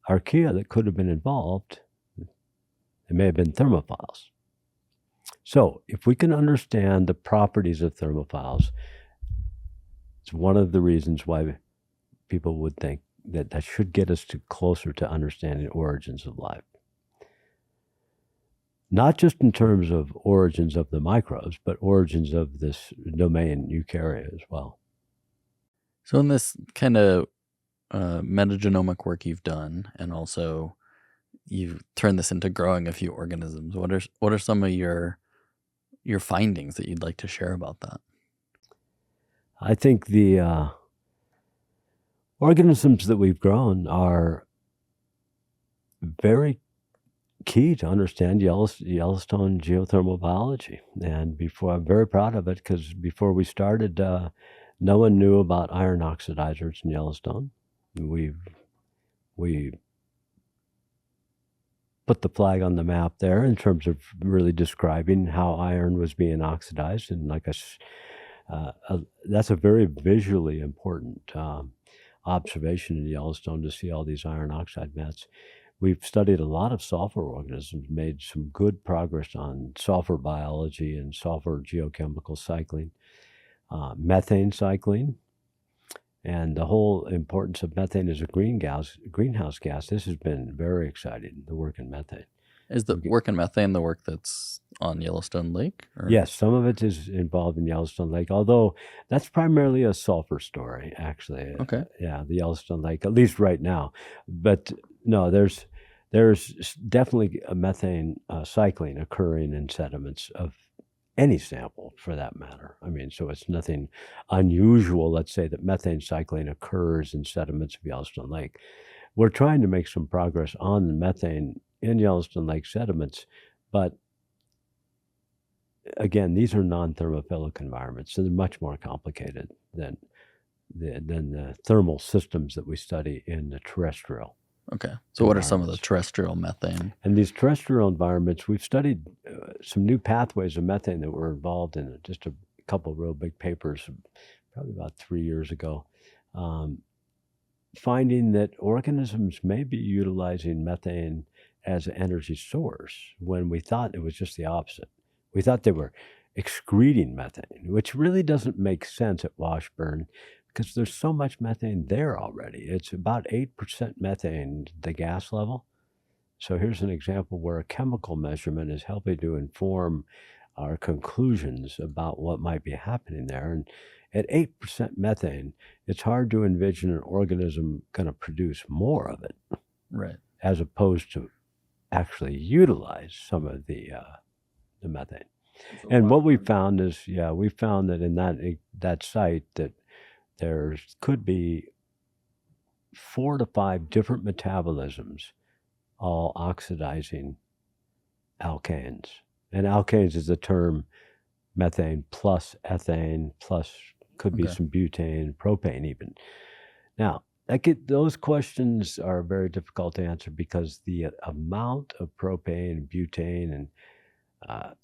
archaea that could have been involved, it may have been thermophiles. So if we can understand the properties of thermophiles, it's one of the reasons why people would think that should get us closer to understanding origins of life. Not just in terms of origins of the microbes, but origins of this domain eukarya as well. So in this kind of metagenomic work you've done, and also you've turned this into growing a few organisms, what are some of your findings that you'd like to share about that? I think the organisms that we've grown are very key to understand Yellowstone geothermal biology. And I'm very proud of it, because before we started, no one knew about iron oxidizers in Yellowstone. We put the flag on the map there in terms of really describing how iron was being oxidized. And that's a very visually important observation in Yellowstone, to see all these iron oxide mats. We've studied a lot of sulfur organisms, made some good progress on sulfur biology and sulfur geochemical cycling, methane cycling, and the whole importance of methane as a greenhouse gas. This has been very exciting, the work in methane. Is the work in methane the work that's on Yellowstone Lake? Or? Yes, some of it is involved in Yellowstone Lake, although that's primarily a sulfur story, actually. Okay. Yeah, the Yellowstone Lake, at least right now. But no, there's definitely a methane cycling occurring in sediments of any sample, for that matter. I mean, so it's nothing unusual, let's say, that methane cycling occurs in sediments of Yellowstone Lake. We're trying to make some progress on the methane in Yellowstone Lake sediments, but again, these are non-thermophilic environments, so they're much more complicated than the thermal systems that we study in the terrestrial. Okay. So what are some of the terrestrial methane? And these terrestrial environments, we've studied some new pathways of methane that were involved in just a couple of real big papers, probably about 3 years ago, finding that organisms may be utilizing methane as an energy source when we thought it was just the opposite. We thought they were excreting methane, which really doesn't make sense at Washburn, because there's so much methane there already. It's about 8% methane, the gas level. So here's an example where a chemical measurement is helping to inform our conclusions about what might be happening there. And at 8% methane, it's hard to envision an organism going to produce more of it, right, as opposed to actually utilize some of the methane. And what we found is, we found that in that site that there could be 4 to 5 different metabolisms, all oxidizing alkanes. And alkanes is the term methane plus ethane plus could be some butane, propane even. Now, those questions are very difficult to answer, because the amount of propane, butane, and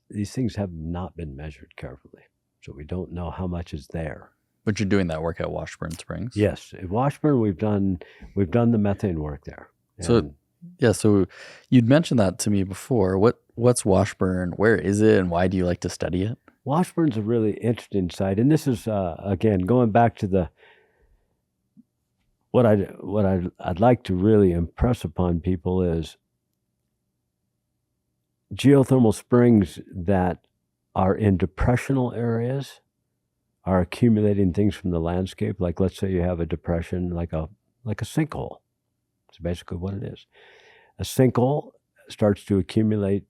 these things have not been measured carefully. So we don't know how much is there. But you're doing that work at Washburn Springs? Yes, at Washburn we've done the methane work there. So you'd mentioned that to me before. What's Washburn? Where is it, and why do you like to study it? Washburn's a really interesting site, and this is again going back to what I'd like to really impress upon people is geothermal springs that are in depressional areas are accumulating things from the landscape. Like, let's say you have a depression, like a sinkhole. It's basically what it is. A sinkhole starts to accumulate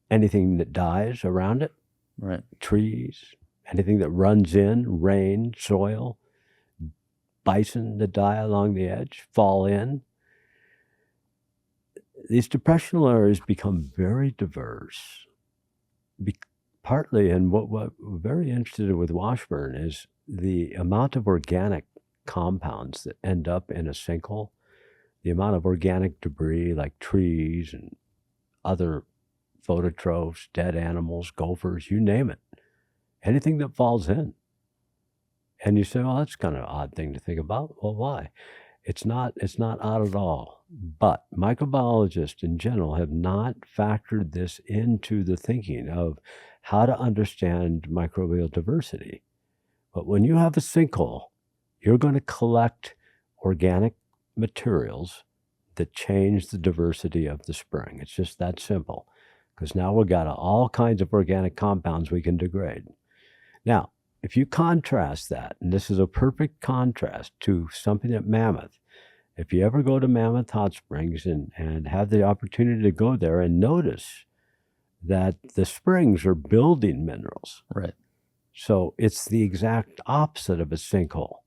anything that dies around it, Right. trees, anything that runs in, rain, soil, bison that die along the edge, fall in. These depressional areas become very diverse. Partly, and what we're very interested in with Washburn is the amount of organic compounds that end up in a sinkhole, the amount of organic debris like trees and other phototrophs, dead animals, gophers, you name it, anything that falls in. And you say, well, that's kind of an odd thing to think about. Well, why? It's not odd at all. But microbiologists in general have not factored this into the thinking of how to understand microbial diversity. But when you have a sinkhole, you're going to collect organic materials that change the diversity of the spring. It's just that simple, because now we've got all kinds of organic compounds we can degrade. Now, if you contrast that, and this is a perfect contrast to something at Mammoth, if you ever go to Mammoth Hot Springs and have the opportunity to go there and notice that the springs are building minerals. Right. So it's the exact opposite of a sinkhole.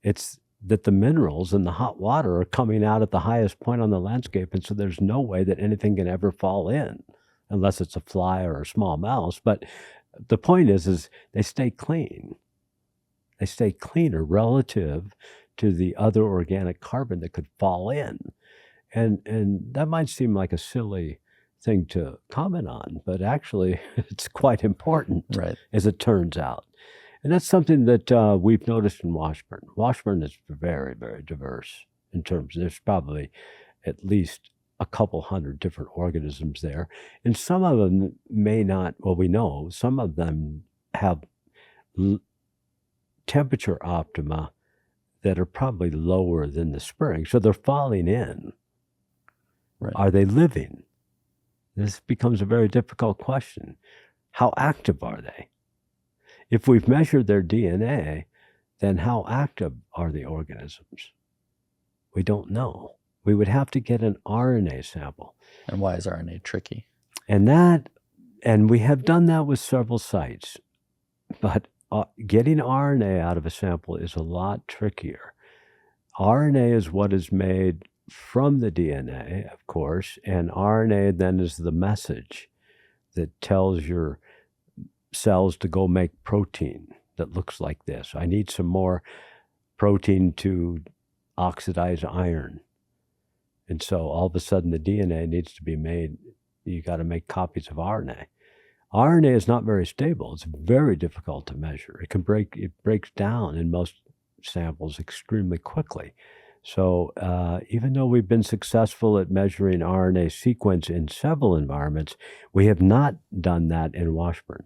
It's that the minerals and the hot water are coming out at the highest point on the landscape, and so there's no way that anything can ever fall in, unless it's a fly or a small mouse. But the point is they stay clean. They stay cleaner relative to the other organic carbon that could fall in. And that might seem like a silly thing to comment on, but actually it's quite important, Right. as it turns out. And that's something that we've noticed in Washburn. Washburn is very, very diverse in terms, there's probably at least a couple hundred different organisms there. And some of them may not, well, we know some of them have temperature optima that are probably lower than the spring. So they're falling in. Right. Are they living? This becomes a very difficult question. How active are they? If we've measured their DNA, then how active are the organisms? We don't know. We would have to get an RNA sample. And why is RNA tricky? And we have done that with several sites, but getting RNA out of a sample is a lot trickier. RNA is what is made from the DNA, of course, and RNA then is the message that tells your cells to go make protein that looks like this. I need some more protein to oxidize iron. And so all of a sudden the DNA needs to be made. You got to make copies of RNA. RNA is not very stable. It's very difficult to measure. It breaks down in most samples extremely quickly. So even though we've been successful at measuring RNA sequence in several environments, we have not done that in Washburn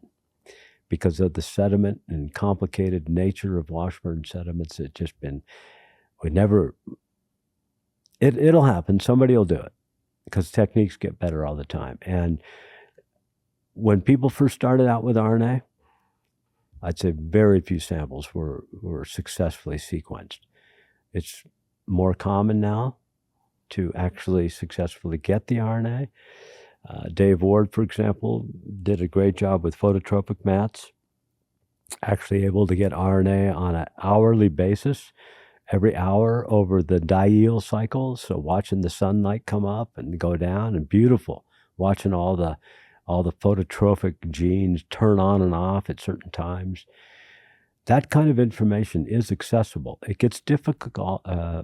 because of the sediment and complicated nature of Washburn sediments. It's just been, it'll happen. Somebody will do it because techniques get better all the time. And when people first started out with RNA, I'd say very few samples were successfully sequenced. It's more common now to actually successfully get the RNA. Dave Ward, for example, did a great job with phototropic mats, actually able to get RNA on an hourly basis, every hour over the diel cycle. So watching the sunlight come up and go down, and beautiful, watching all the phototrophic genes turn on and off at certain times. That kind of information is accessible. It gets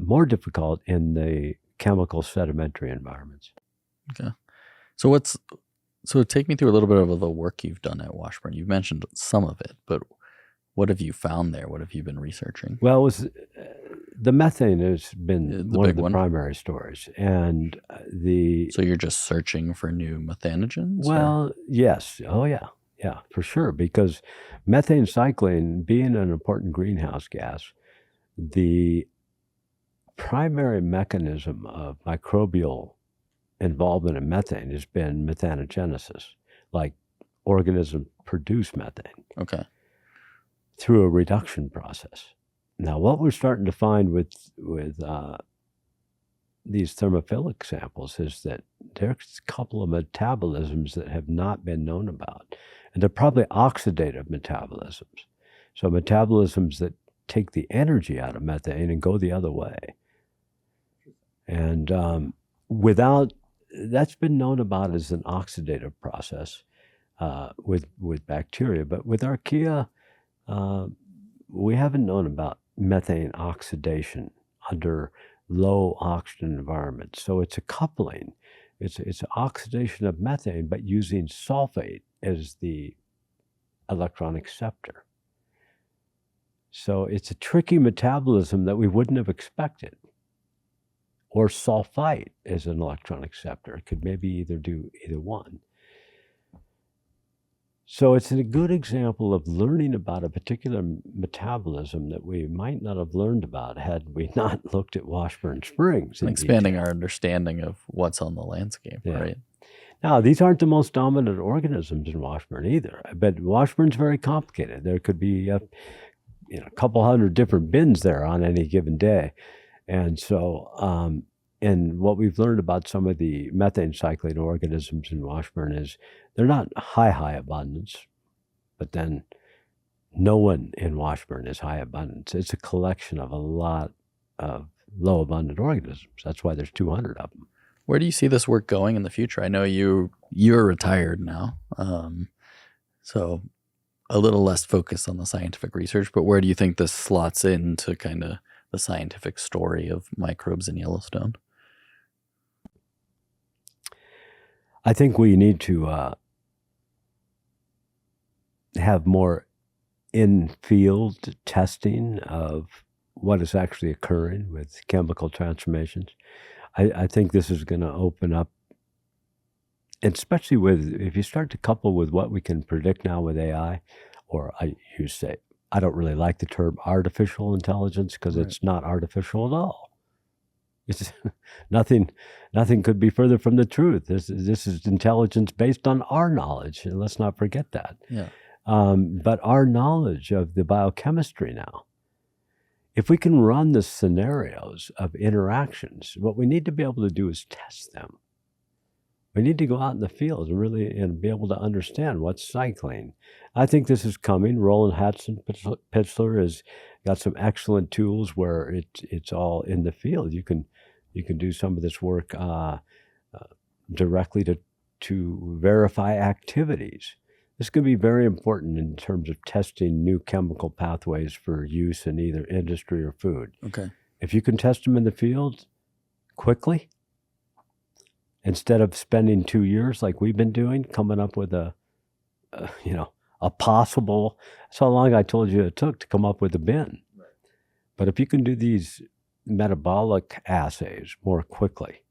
more difficult in the chemical sedimentary environments. Okay. So take me through a little bit of the work you've done at Washburn. You've mentioned some of it, but what have you found there? What have you been researching? Well, the methane has been one of the primary stories. And So you're just searching for new methanogens? Well, yes. Oh, yeah. Yeah, for sure. Because methane cycling, being an important greenhouse gas, the primary mechanism of microbial involvement in methane has been methanogenesis, like organisms produce methane. Okay. Through a reduction process. Now, what we're starting to find with these thermophilic samples is that there's a couple of metabolisms that have not been known about. And they're probably oxidative metabolisms. So metabolisms that take the energy out of methane and go the other way. And that's been known about as an oxidative process with bacteria. But with archaea, we haven't known about methane oxidation under low oxygen environments. So it's a coupling. It's oxidation of methane, but using sulfate as the electron acceptor. So it's a tricky metabolism that we wouldn't have expected. Or sulfite as an electron acceptor. It could maybe do either one. So it's a good example of learning about a particular metabolism that we might not have learned about had we not looked at Washburn Springs. Expanding our understanding of what's on the landscape, right? Now, these aren't the most dominant organisms in Washburn either, but Washburn's very complicated. There could be a couple hundred different bins there on any given day. And so, and what we've learned about some of the methane cycling organisms in Washburn is they're not high abundance, but then no one in Washburn is high abundance. It's a collection of a lot of low abundant organisms. That's why there's 200 of them. Where do you see this work going in the future? I know you're retired now, so a little less focused on the scientific research, but where do you think this slots into kind of the scientific story of microbes in Yellowstone? I think we need to have more in-field testing of what is actually occurring with chemical transformations. I think this is going to open up, especially if you start to couple with what we can predict now with AI, or I don't really like the term artificial intelligence because it's not artificial at all. It's nothing could be further from the truth. This is intelligence based on our knowledge, and let's not forget that. Yeah. But our knowledge of the biochemistry now, if we can run the scenarios of interactions, what we need to be able to do is test them. We need to go out in the field and be able to understand what's cycling. I think this is coming. Roland Hatzen-Pitzler has got some excellent tools where it's all in the field. You can do some of this work directly to verify activities. This could be very important in terms of testing new chemical pathways for use in either industry or food. Okay. If you can test them in the field quickly, instead of spending 2 years like we've been doing, coming up with a possible, that's how long I told you it took to come up with a bin. Right. But if you can do these metabolic assays more quickly,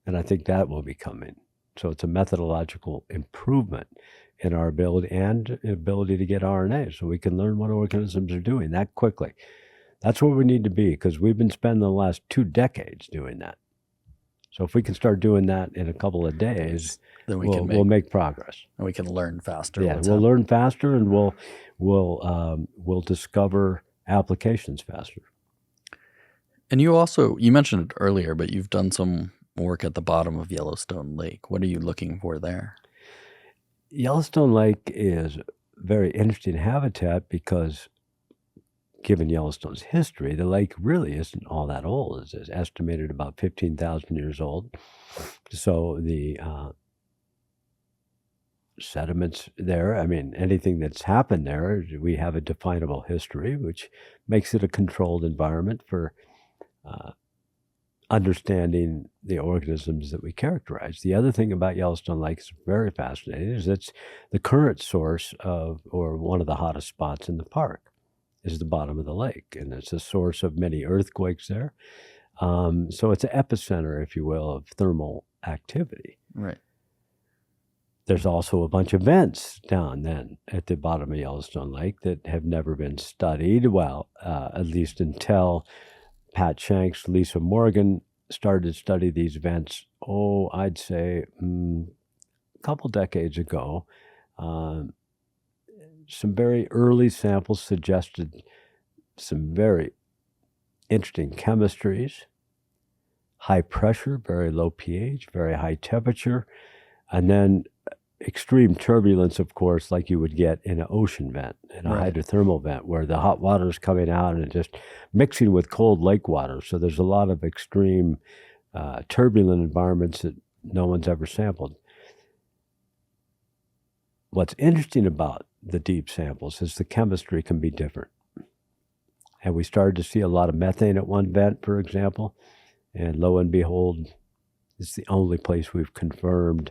and I think that will be coming. So it's a methodological improvement in our ability to get RNA, so we can learn what organisms are doing that quickly. That's where we need to be, because we've been spending the last 2 decades doing that. So if we can start doing that in a couple of days, then we'll make progress. And we can learn faster. Yeah, we'll learn faster, and we'll discover applications faster. And you mentioned it earlier, but you've done some work at the bottom of Yellowstone Lake. What are you looking for there? Yellowstone Lake is very interesting habitat because, given Yellowstone's history, the lake really isn't all that old. It's estimated about 15,000 years old. So the sediments there, anything that's happened there, we have a definable history, which makes it a controlled environment for understanding the organisms that we characterize. The other thing about Yellowstone Lake is very fascinating is it's the current source or one of the hottest spots in the park is the bottom of the lake, and it's a source of many earthquakes there. So it's an epicenter, if you will, of thermal activity. Right. There's also a bunch of vents down then at the bottom of Yellowstone Lake that have never been studied, at least until Pat Shanks, Lisa Morgan started to study these vents, I'd say a couple decades ago. Some very early samples suggested some very interesting chemistries, high pressure, very low pH, very high temperature, and then extreme turbulence, of course, like you would get in an ocean vent, in a Right. hydrothermal vent, where the hot water is coming out and just mixing with cold lake water. So there's a lot of extreme turbulent environments that no one's ever sampled. What's interesting about the deep samples is the chemistry can be different. And we started to see a lot of methane at one vent, for example, and lo and behold, it's the only place we've confirmed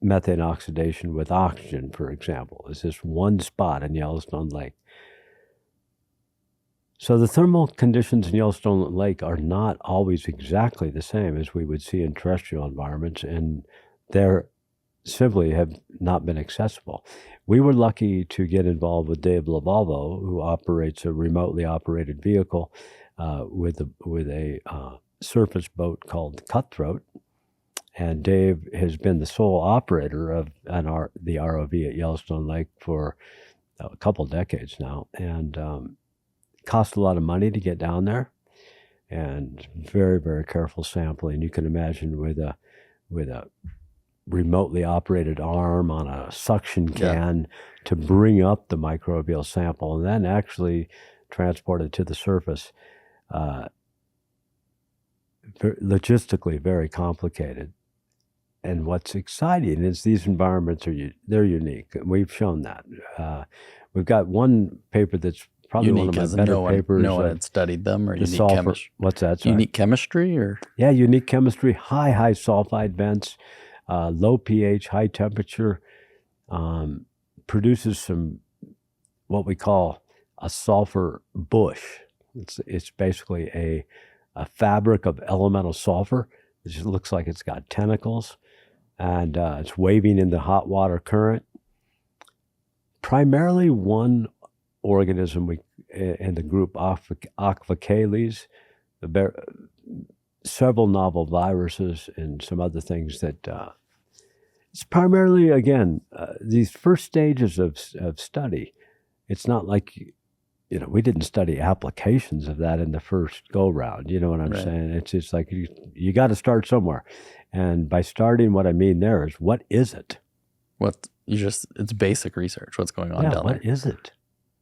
methane oxidation with oxygen, for example, is this one spot in Yellowstone Lake. So the thermal conditions in Yellowstone Lake are not always exactly the same as we would see in terrestrial environments, and they're simply have not been accessible. We were lucky to get involved with Dave Lavalvo, who operates a remotely operated vehicle with a surface boat called Cutthroat. And Dave has been the sole operator of the ROV at Yellowstone Lake for a couple decades now. And cost a lot of money to get down there, and very, very careful sampling. You can imagine with a remotely operated arm on a suction can to bring up the microbial sample and then actually transport it to the surface. Logistically very complicated. And what's exciting is these environments they're unique. We've shown that. We've got one paper that's probably Unique one of my better papers. No one had studied them, or the unique sulfur. chemistry. What's that? Sorry? Unique chemistry, or Yeah, unique chemistry, high sulfide vents, low pH, high temperature, produces some what we call a sulfur bush. It's basically a fabric of elemental sulfur. It just looks like it's got tentacles, and it's waving in the hot water current. Primarily one organism in the group Ophicales, several novel viruses and some other things that it's primarily, again, these first stages of study. It's not like, we didn't study applications of that in the first go round. You know what I'm saying? It's just like you got to start somewhere. And by starting, what I mean there is, what is it? It's basic research. What's going on down there? What is it?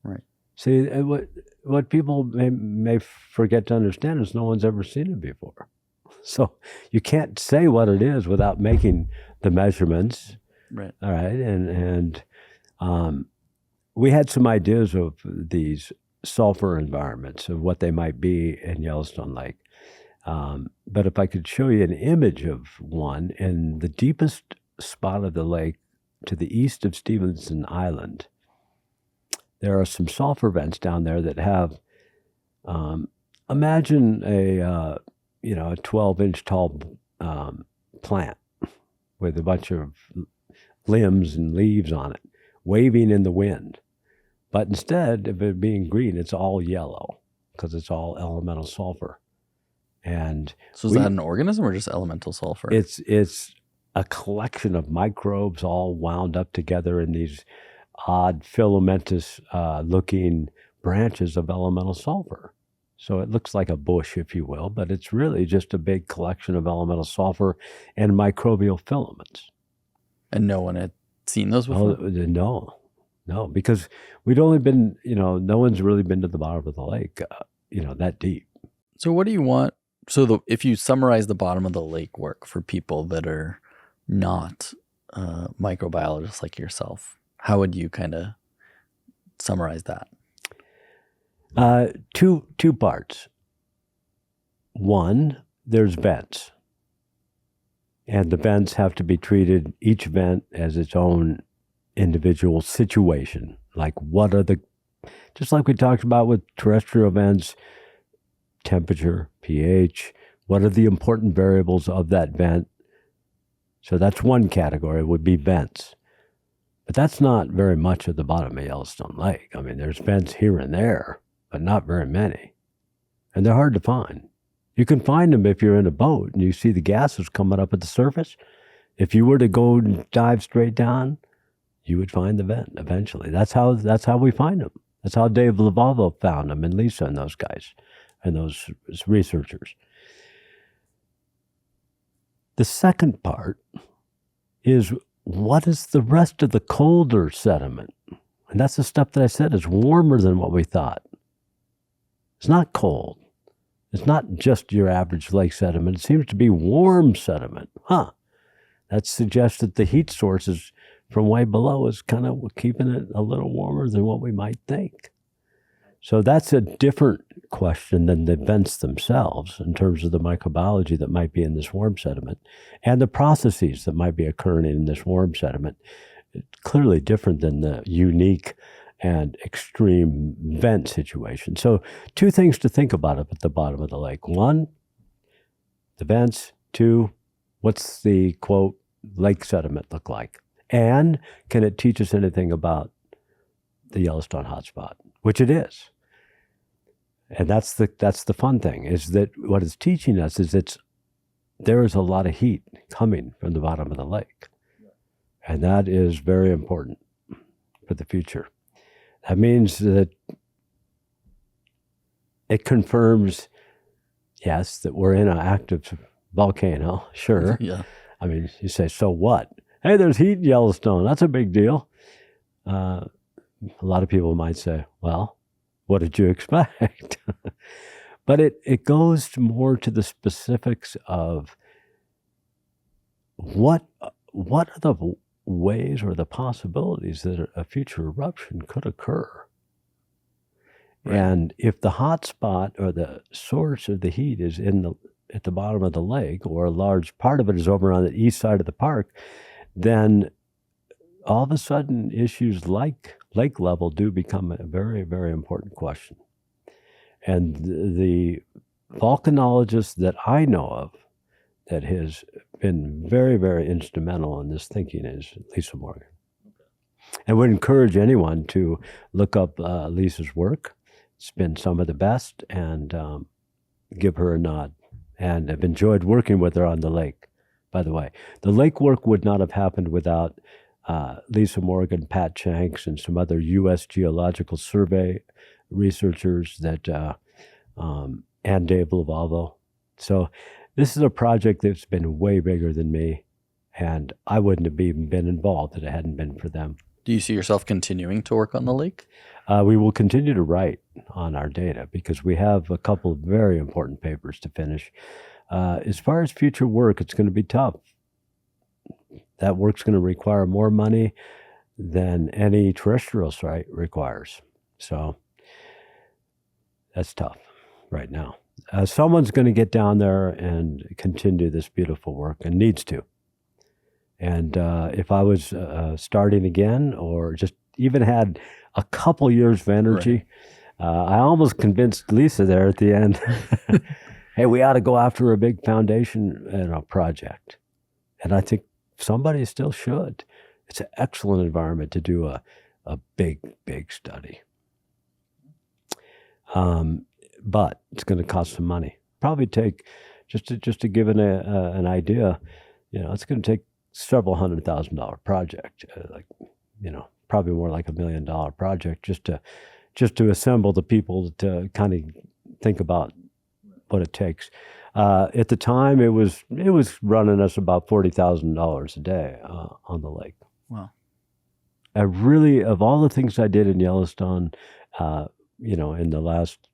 Right. See, what people may forget to understand is no one's ever seen it before. So you can't say what it is without making the measurements. Right. All right. And we had some ideas of these sulfur environments, of what they might be in Yellowstone Lake. But if I could show you an image of one in the deepest spot of the lake to the east of Stevenson Island, there are some sulfur vents down there that have, imagine a 12-inch tall plant with a bunch of limbs and leaves on it, waving in the wind. But instead of it being green, it's all yellow because it's all elemental sulfur. And so is that an organism or just elemental sulfur? It's a collection of microbes all wound up together in these odd filamentous looking branches of elemental sulfur. So it looks like a bush, if you will, but it's really just a big collection of elemental sulfur and microbial filaments. And no one had seen those before? No, because we'd only been, no one's really been to the bottom of the lake, that deep. So what do you want? So if you summarize the bottom of the lake work for people that are not microbiologists like yourself, how would you kind of summarize that? Two parts. One, there's vents. And the vents have to be treated, each vent as its own individual situation. Like just like we talked about with terrestrial vents, temperature, pH, what are the important variables of that vent? So that's one category, would be vents. But that's not very much at the bottom of Yellowstone Lake. I mean, there's vents here and there, but not very many. And they're hard to find. You can find them if you're in a boat and you see the gases coming up at the surface. If you were to go and dive straight down, you would find the vent eventually. That's how we find them. That's how Dave Lavalvo found them, and Lisa and those guys and those researchers. The second part is, what is the rest of the colder sediment? And that's the stuff that I said is warmer than what we thought. It's not cold. It's not just your average lake sediment. It seems to be warm sediment. That suggests that the heat sources from way below is kind of keeping it a little warmer than what we might think. So that's a different question than the vents themselves in terms of the microbiology that might be in this warm sediment and the processes that might be occurring in this warm sediment. It's clearly different than the unique and extreme vent situation. So two things to think about up at the bottom of the lake. One, the vents. Two, what's the, quote, lake sediment look like? And can it teach us anything about the Yellowstone hotspot? Which it is. And that's the fun thing, is that what it's teaching us is there is a lot of heat coming from the bottom of the lake. And that is very important for the future. That means that it confirms, yes, that we're in an active volcano, sure. Yeah. I mean, you say, so what? Hey, there's heat in Yellowstone. That's a big deal. A lot of people might say, well, what did you expect? But it goes more to the specifics of what are the ways or the possibilities that a future eruption could occur. Right. And if the hot spot or the source of the heat is at the bottom of the lake, or a large part of it is over on the east side of the park, then all of a sudden issues like lake level do become a very, very important question. And the volcanologist that I know of that has been very, very instrumental in this thinking is Lisa Morgan. Okay. And would encourage anyone to look up Lisa's work. It's been some of the best, and give her a nod. And I've enjoyed working with her on the lake, by the way. The lake work would not have happened without Lisa Morgan, Pat Shanks, and some other U.S. Geological Survey researchers and Dave Lavalvo. So this is a project that's been way bigger than me, and I wouldn't have even been involved if it hadn't been for them. Do you see yourself continuing to work on the lake? We will continue to write on our data because we have a couple of very important papers to finish. As far as future work, it's going to be tough. That work's going to require more money than any terrestrial site requires. So that's tough right now. Someone's going to get down there and continue this beautiful work, and needs to. And if I was starting again, or just even had a couple years of energy, right. I almost convinced Lisa there at the end, hey, we ought to go after a big foundation project. And I think somebody still should. It's an excellent environment to do a big, big study. But it's going to cost some money. Probably take, just to give an idea, it's going to take several $100,000 project, probably more like $1 million project, just to assemble the people to kind of think about what it takes. At the time, it was running us about $40,000 a day on the lake. Wow! I really, of all the things I did in Yellowstone, in the last,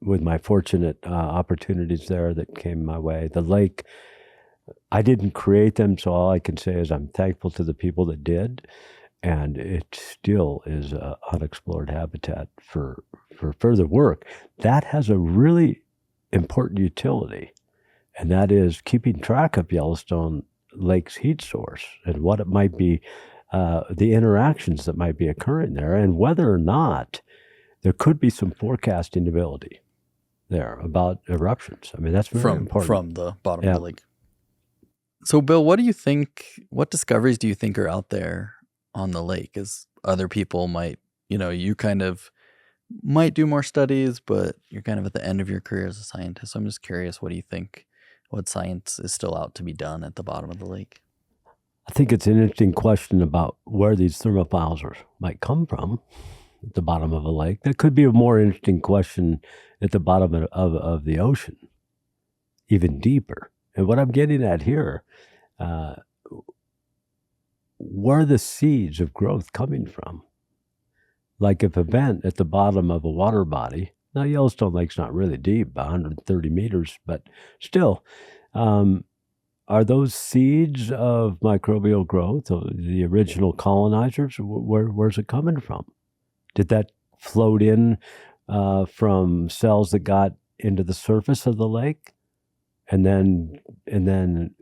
with my fortunate opportunities there that came my way, the lake, I didn't create them, so all I can say is I'm thankful to the people that did, and it still is an unexplored habitat for further work. That has a really important utility, and that is keeping track of Yellowstone Lake's heat source and what it might be, the interactions that might be occurring there, and whether or not there could be some forecasting ability there about eruptions. I mean, that's very important. From the bottom of the lake. So, Bill, what discoveries do you think are out there on the lake? As other people might, you kind of might do more studies, but you're kind of at the end of your career as a scientist. So I'm just curious, what do you think, what science is still out to be done at the bottom of the lake? I think it's an interesting question about where these thermophiles might come from at the bottom of a lake. That could be a more interesting question at the bottom of the ocean, even deeper. And what I'm getting at here, where are the seeds of growth coming from? Like if a vent at the bottom of a water body, now Yellowstone Lake's not really deep, 130 meters, but still, are those seeds of microbial growth, the original colonizers? Where's it coming from? Did that float in from cells that got into the surface of the lake, and then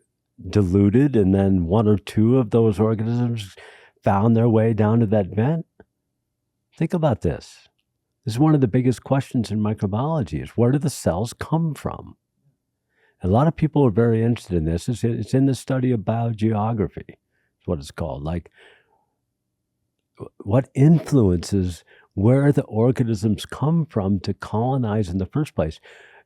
diluted, and then one or two of those organisms found their way down to that vent? Think about this. This is one of the biggest questions in microbiology: is where do the cells come from? A lot of people are very interested in this. It's in the study of biogeography. It's what it's called. Like, what influences where the organisms come from to colonize in the first place?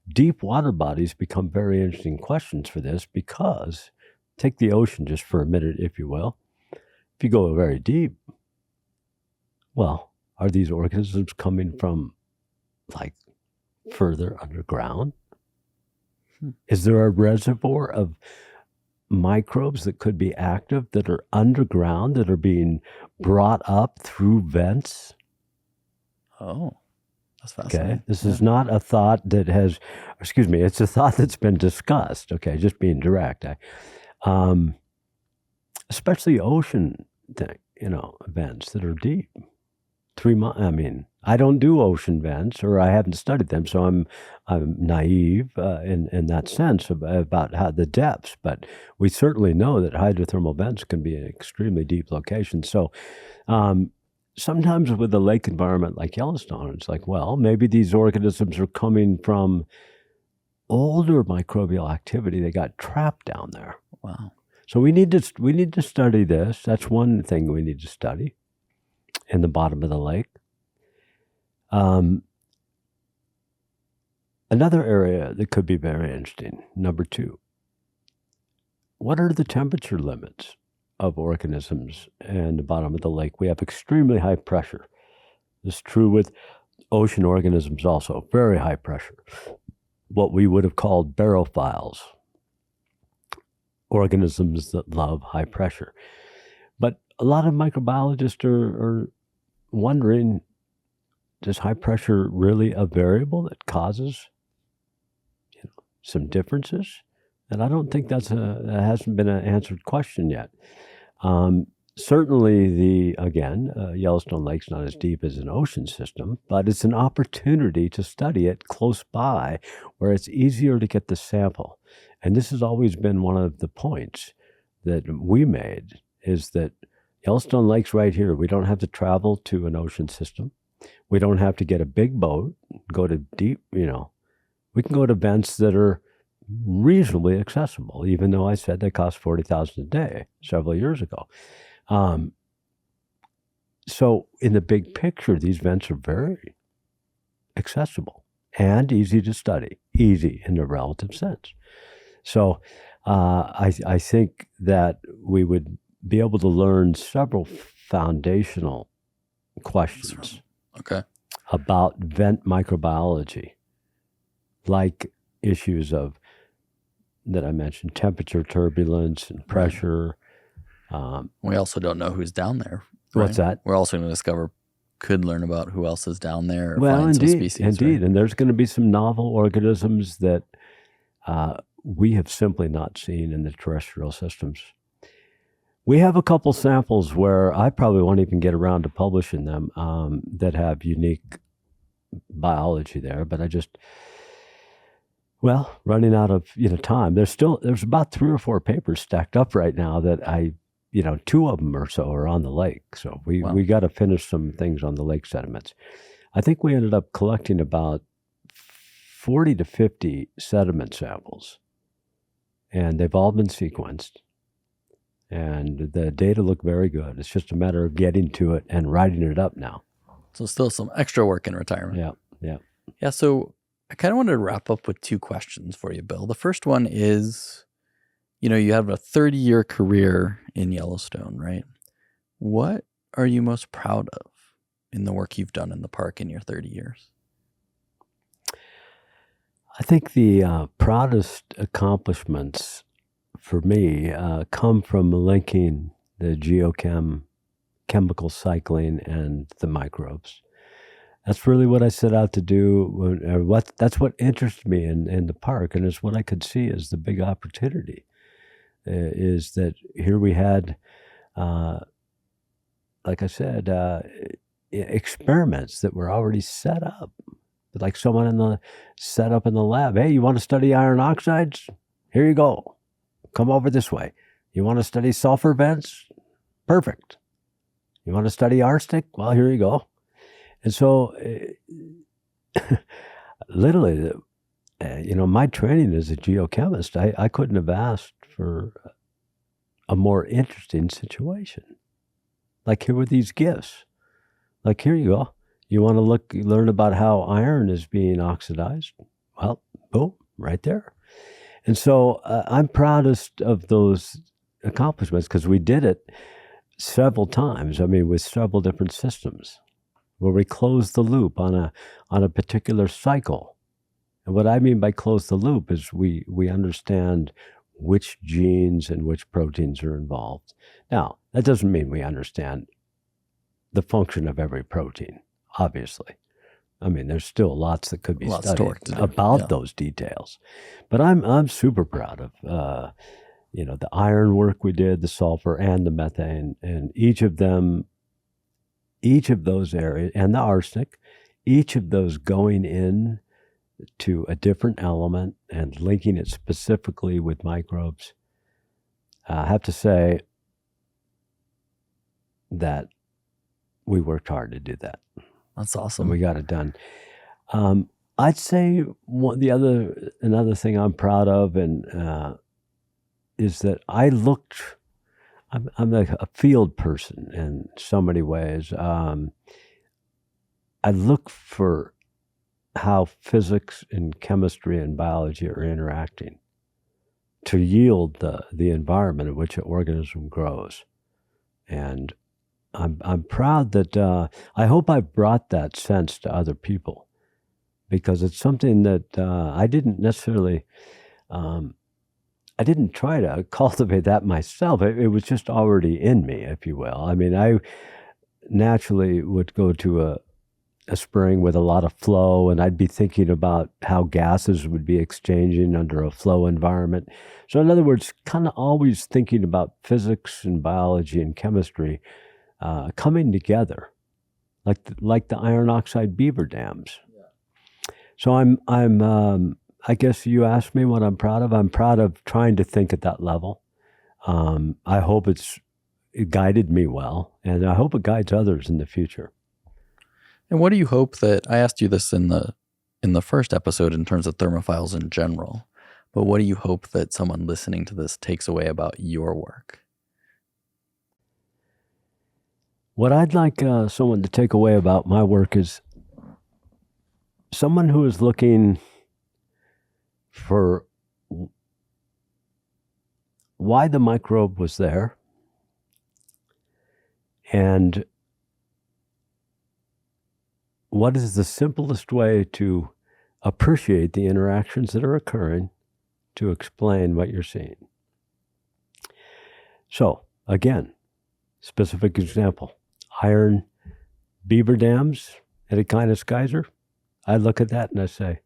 Deep water bodies become very interesting questions for this, because take the ocean just for a minute, if you will. If you go very deep, well, are these organisms coming from, like, further underground? Is there a reservoir of microbes that could be active that are underground, that are being brought up through vents? Oh, that's fascinating. Okay, this is not a thought that has, it's a thought that's been discussed. Okay, just being direct. Especially ocean, vents that are deep. 3 months. I mean, I don't do ocean vents, or I haven't studied them, so I'm naive in that sense about how the depths. But we certainly know that hydrothermal vents can be in extremely deep locations. So sometimes with a lake environment like Yellowstone, it's like, well, maybe these organisms are coming from older microbial activity. They got trapped down there. Wow. So we need to study this. That's one thing we need to study in the bottom of the lake. Another area that could be very interesting, number 2, what are the temperature limits of organisms in the bottom of the lake? We have extremely high pressure. This is true with ocean organisms also, very high pressure. What we would have called barophiles, organisms that love high pressure. But a lot of microbiologists are wondering, is high pressure really a variable that causes some differences? And I don't think that hasn't been an answered question yet. Certainly, Yellowstone Lake's not as deep as an ocean system, but it's an opportunity to study it close by, where it's easier to get the sample. And this has always been one of the points that we made, is that Yellowstone Lake's right here. We don't have to travel to an ocean system. We don't have to get a big boat, go to deep, we can go to vents that are reasonably accessible, even though I said they cost $40,000 a day several years ago. So in the big picture, these vents are very accessible and easy to study, easy in the relative sense. So I think that we would be able to learn several foundational questions about vent microbiology, like issues that I mentioned, temperature, turbulence, and pressure. We also don't know who's down there. Right? What's that? We're also going to could learn about who else is down there. Or Well, find indeed, some species, right? Right? And there's going to be some novel organisms that we have simply not seen in the terrestrial systems. We have a couple samples where I probably won't even get around to publishing them that have unique biology there, but running out of time. There's about 3 or 4 papers stacked up right now that 2 of them or so are on the lake. So we got to finish some things on the lake sediments. I think we ended up collecting about 40 to 50 sediment samples, and they've all been sequenced. And the data look very good. It's just a matter of getting to it and writing it up now. So still some extra work in retirement. Yeah. So I kind of wanted to wrap up with 2 questions for you, Bill. The first one is, you have a 30-year career in Yellowstone, right? What are you most proud of in the work you've done in the park in your 30 years? I think the proudest accomplishments for me come from linking the chemical cycling and the microbes. That's really what I set out to do. That's what interested me in the park, and it's what I could see as the big opportunity. Is that here we had, like I said, experiments that were already set up, like someone set up in the lab. Hey, you want to study iron oxides? Here you go. Come over this way. You want to study sulfur vents? Perfect. You want to study arsenic? Well, here you go. And so, literally, my training as a geochemist, I couldn't have asked for a more interesting situation. Like, here were these gifts. Like, here you go. You want to learn about how iron is being oxidized? Well, boom, right there. And so I'm proudest of those accomplishments because we did it several times. I mean, with several different systems where we closed the loop on a particular cycle. And what I mean by close the loop is we understand which genes and which proteins are involved. Now, that doesn't mean we understand the function of every protein, obviously. I mean, there's still lots that could be studied about those details. But I'm super proud of the iron work we did, the sulfur and the methane, and each of those areas, and the arsenic, each of those going in to a different element and linking it specifically with microbes. I have to say that we worked hard to do that. That's awesome. And we got it done. I'd say another thing I'm proud of is that I'm like a field person in so many ways. I look for how physics and chemistry and biology are interacting to yield the environment in which an organism grows. And I'm proud that I hope I've brought that sense to other people, because it's something that I didn't necessarily, I didn't try to cultivate that myself. It was just already in me, if you will. I mean, I naturally would go to a spring with a lot of flow, and I'd be thinking about how gases would be exchanging under a flow environment. So in other words, kind of always thinking about physics and biology and chemistry coming together, like the iron oxide beaver dams. Yeah. So I guess you asked me what I'm proud of. I'm proud of trying to think at that level. I hope it guided me well, and I hope it guides others in the future. And what do you hope that, I asked you this in the first episode in terms of thermophiles in general, but what do you hope that someone listening to this takes away about your work? What I'd like someone to take away about my work is someone who is looking for why the microbe was there and what is the simplest way to appreciate the interactions that are occurring to explain what you're seeing. So, again, specific example, iron beaver dams at Aquinas Geyser. I look at that and I say,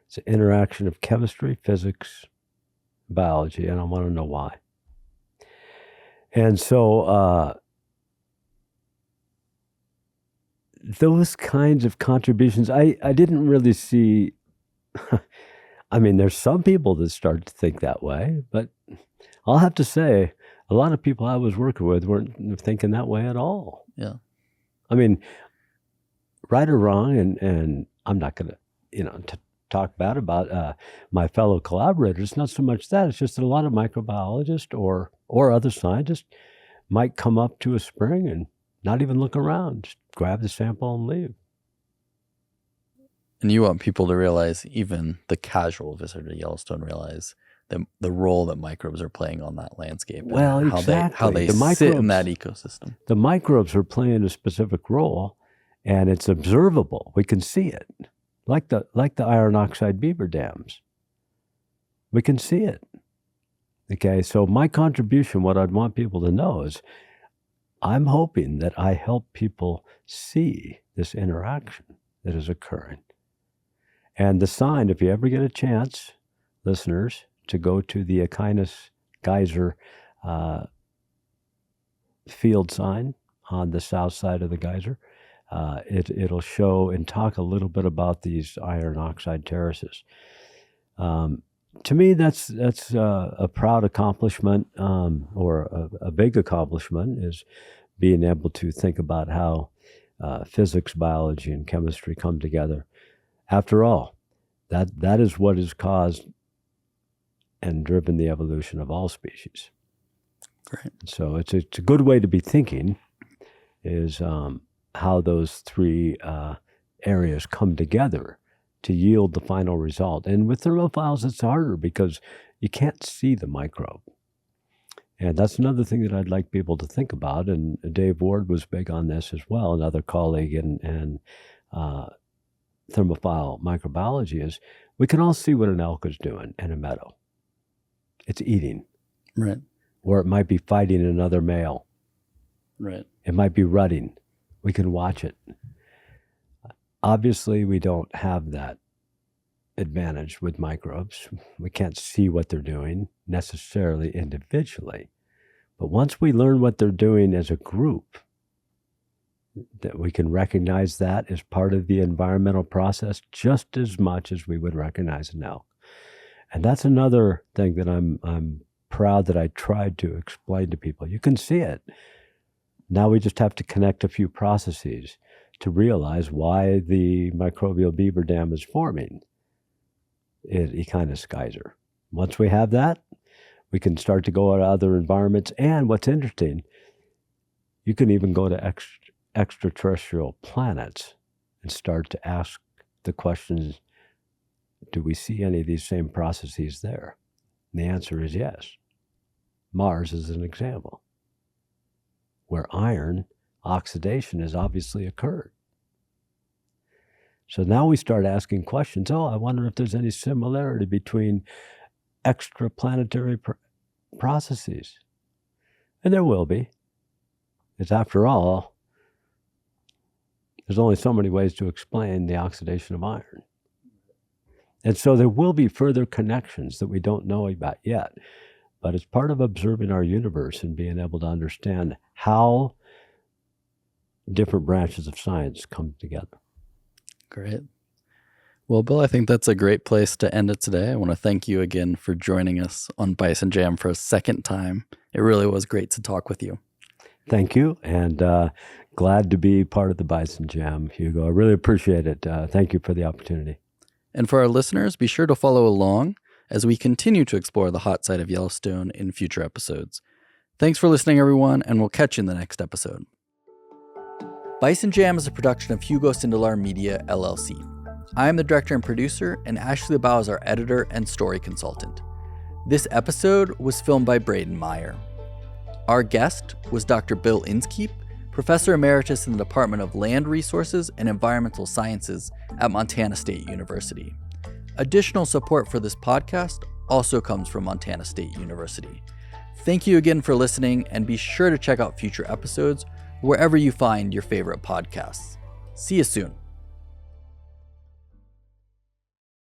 it's an interaction of chemistry, physics, biology, and I want to know why. And so those kinds of contributions, I didn't really see. I mean, there's some people that start to think that way, but I'll have to say, a lot of people I was working with weren't thinking that way at all. Yeah. I mean, right or wrong, and I'm not going to, talk bad about my fellow collaborators. Not so much that. It's just that a lot of microbiologists or other scientists might come up to a spring and not even look around, just grab the sample and leave. And you want people to realize, even the casual visitor to Yellowstone, realize the role that microbes are playing on that landscape. Well, and exactly. How they sit in that ecosystem. The microbes are playing a specific role, and it's observable. We can see it. like the iron oxide beaver dams. We can see it. Okay, so my contribution, what I'd want people to know is I'm hoping that I help people see this interaction that is occurring. And the sign, if you ever get a chance, listeners, to go to the Aquinas geyser field sign on the south side of the geyser, it'll show and talk a little bit about these iron oxide terraces. To me, that's a proud accomplishment, or a big accomplishment, is being able to think about how physics, biology, and chemistry come together. After all, that is what has caused and driven the evolution of all species. Great. So it's a good way to be thinking, is how those three areas come together to yield the final result. And with thermophiles, it's harder because you can't see the microbe. And that's another thing that I'd like people to think about. And Dave Ward was big on this as well, another colleague in thermophile microbiology, is we can all see what an elk is doing in a meadow. It's eating. Right. Or it might be fighting another male. Right. It might be rutting. We can watch it. Obviously, we don't have that advantage with microbes. We can't see what they're doing necessarily individually. But once we learn what they're doing as a group, that we can recognize that as part of the environmental process just as much as we would recognize an elk. And that's another thing that I'm proud that I tried to explain to people. You can see it. Now we just have to connect a few processes to realize why the microbial beaver dam is forming at Aquinas geyser. Once we have that, we can start to go to other environments. And what's interesting, you can even go to extraterrestrial planets and start to ask the questions, do we see any of these same processes there? And the answer is yes. Mars is an example, where iron oxidation has obviously occurred. So now we start asking questions. Oh, I wonder if there's any similarity between extraplanetary processes. And there will be. It's, after all, there's only so many ways to explain the oxidation of iron. And so there will be further connections that we don't know about yet. But it's part of observing our universe and being able to understand how different branches of science come together. Great. Well, Bill, I think that's a great place to end it today. I want to thank you again for joining us on Bison Jam for a second time. It really was great to talk with you. Thank you, and glad to be part of the Bison Jam, Hugo. I really appreciate it. Thank you for the opportunity. And for our listeners, be sure to follow along as we continue to explore the hot side of Yellowstone in future episodes. Thanks for listening, everyone, and we'll catch you in the next episode. Bison Jam is a production of Hugo Sindelar Media, LLC. I am the director and producer, and Ashley Bao is our editor and story consultant. This episode was filmed by Braden Meyer. Our guest was Dr. Bill Inskeep, Professor Emeritus in the Department of Land Resources and Environmental Sciences at Montana State University. Additional support for this podcast also comes from Montana State University. Thank you again for listening, and be sure to check out future episodes wherever you find your favorite podcasts. See you soon.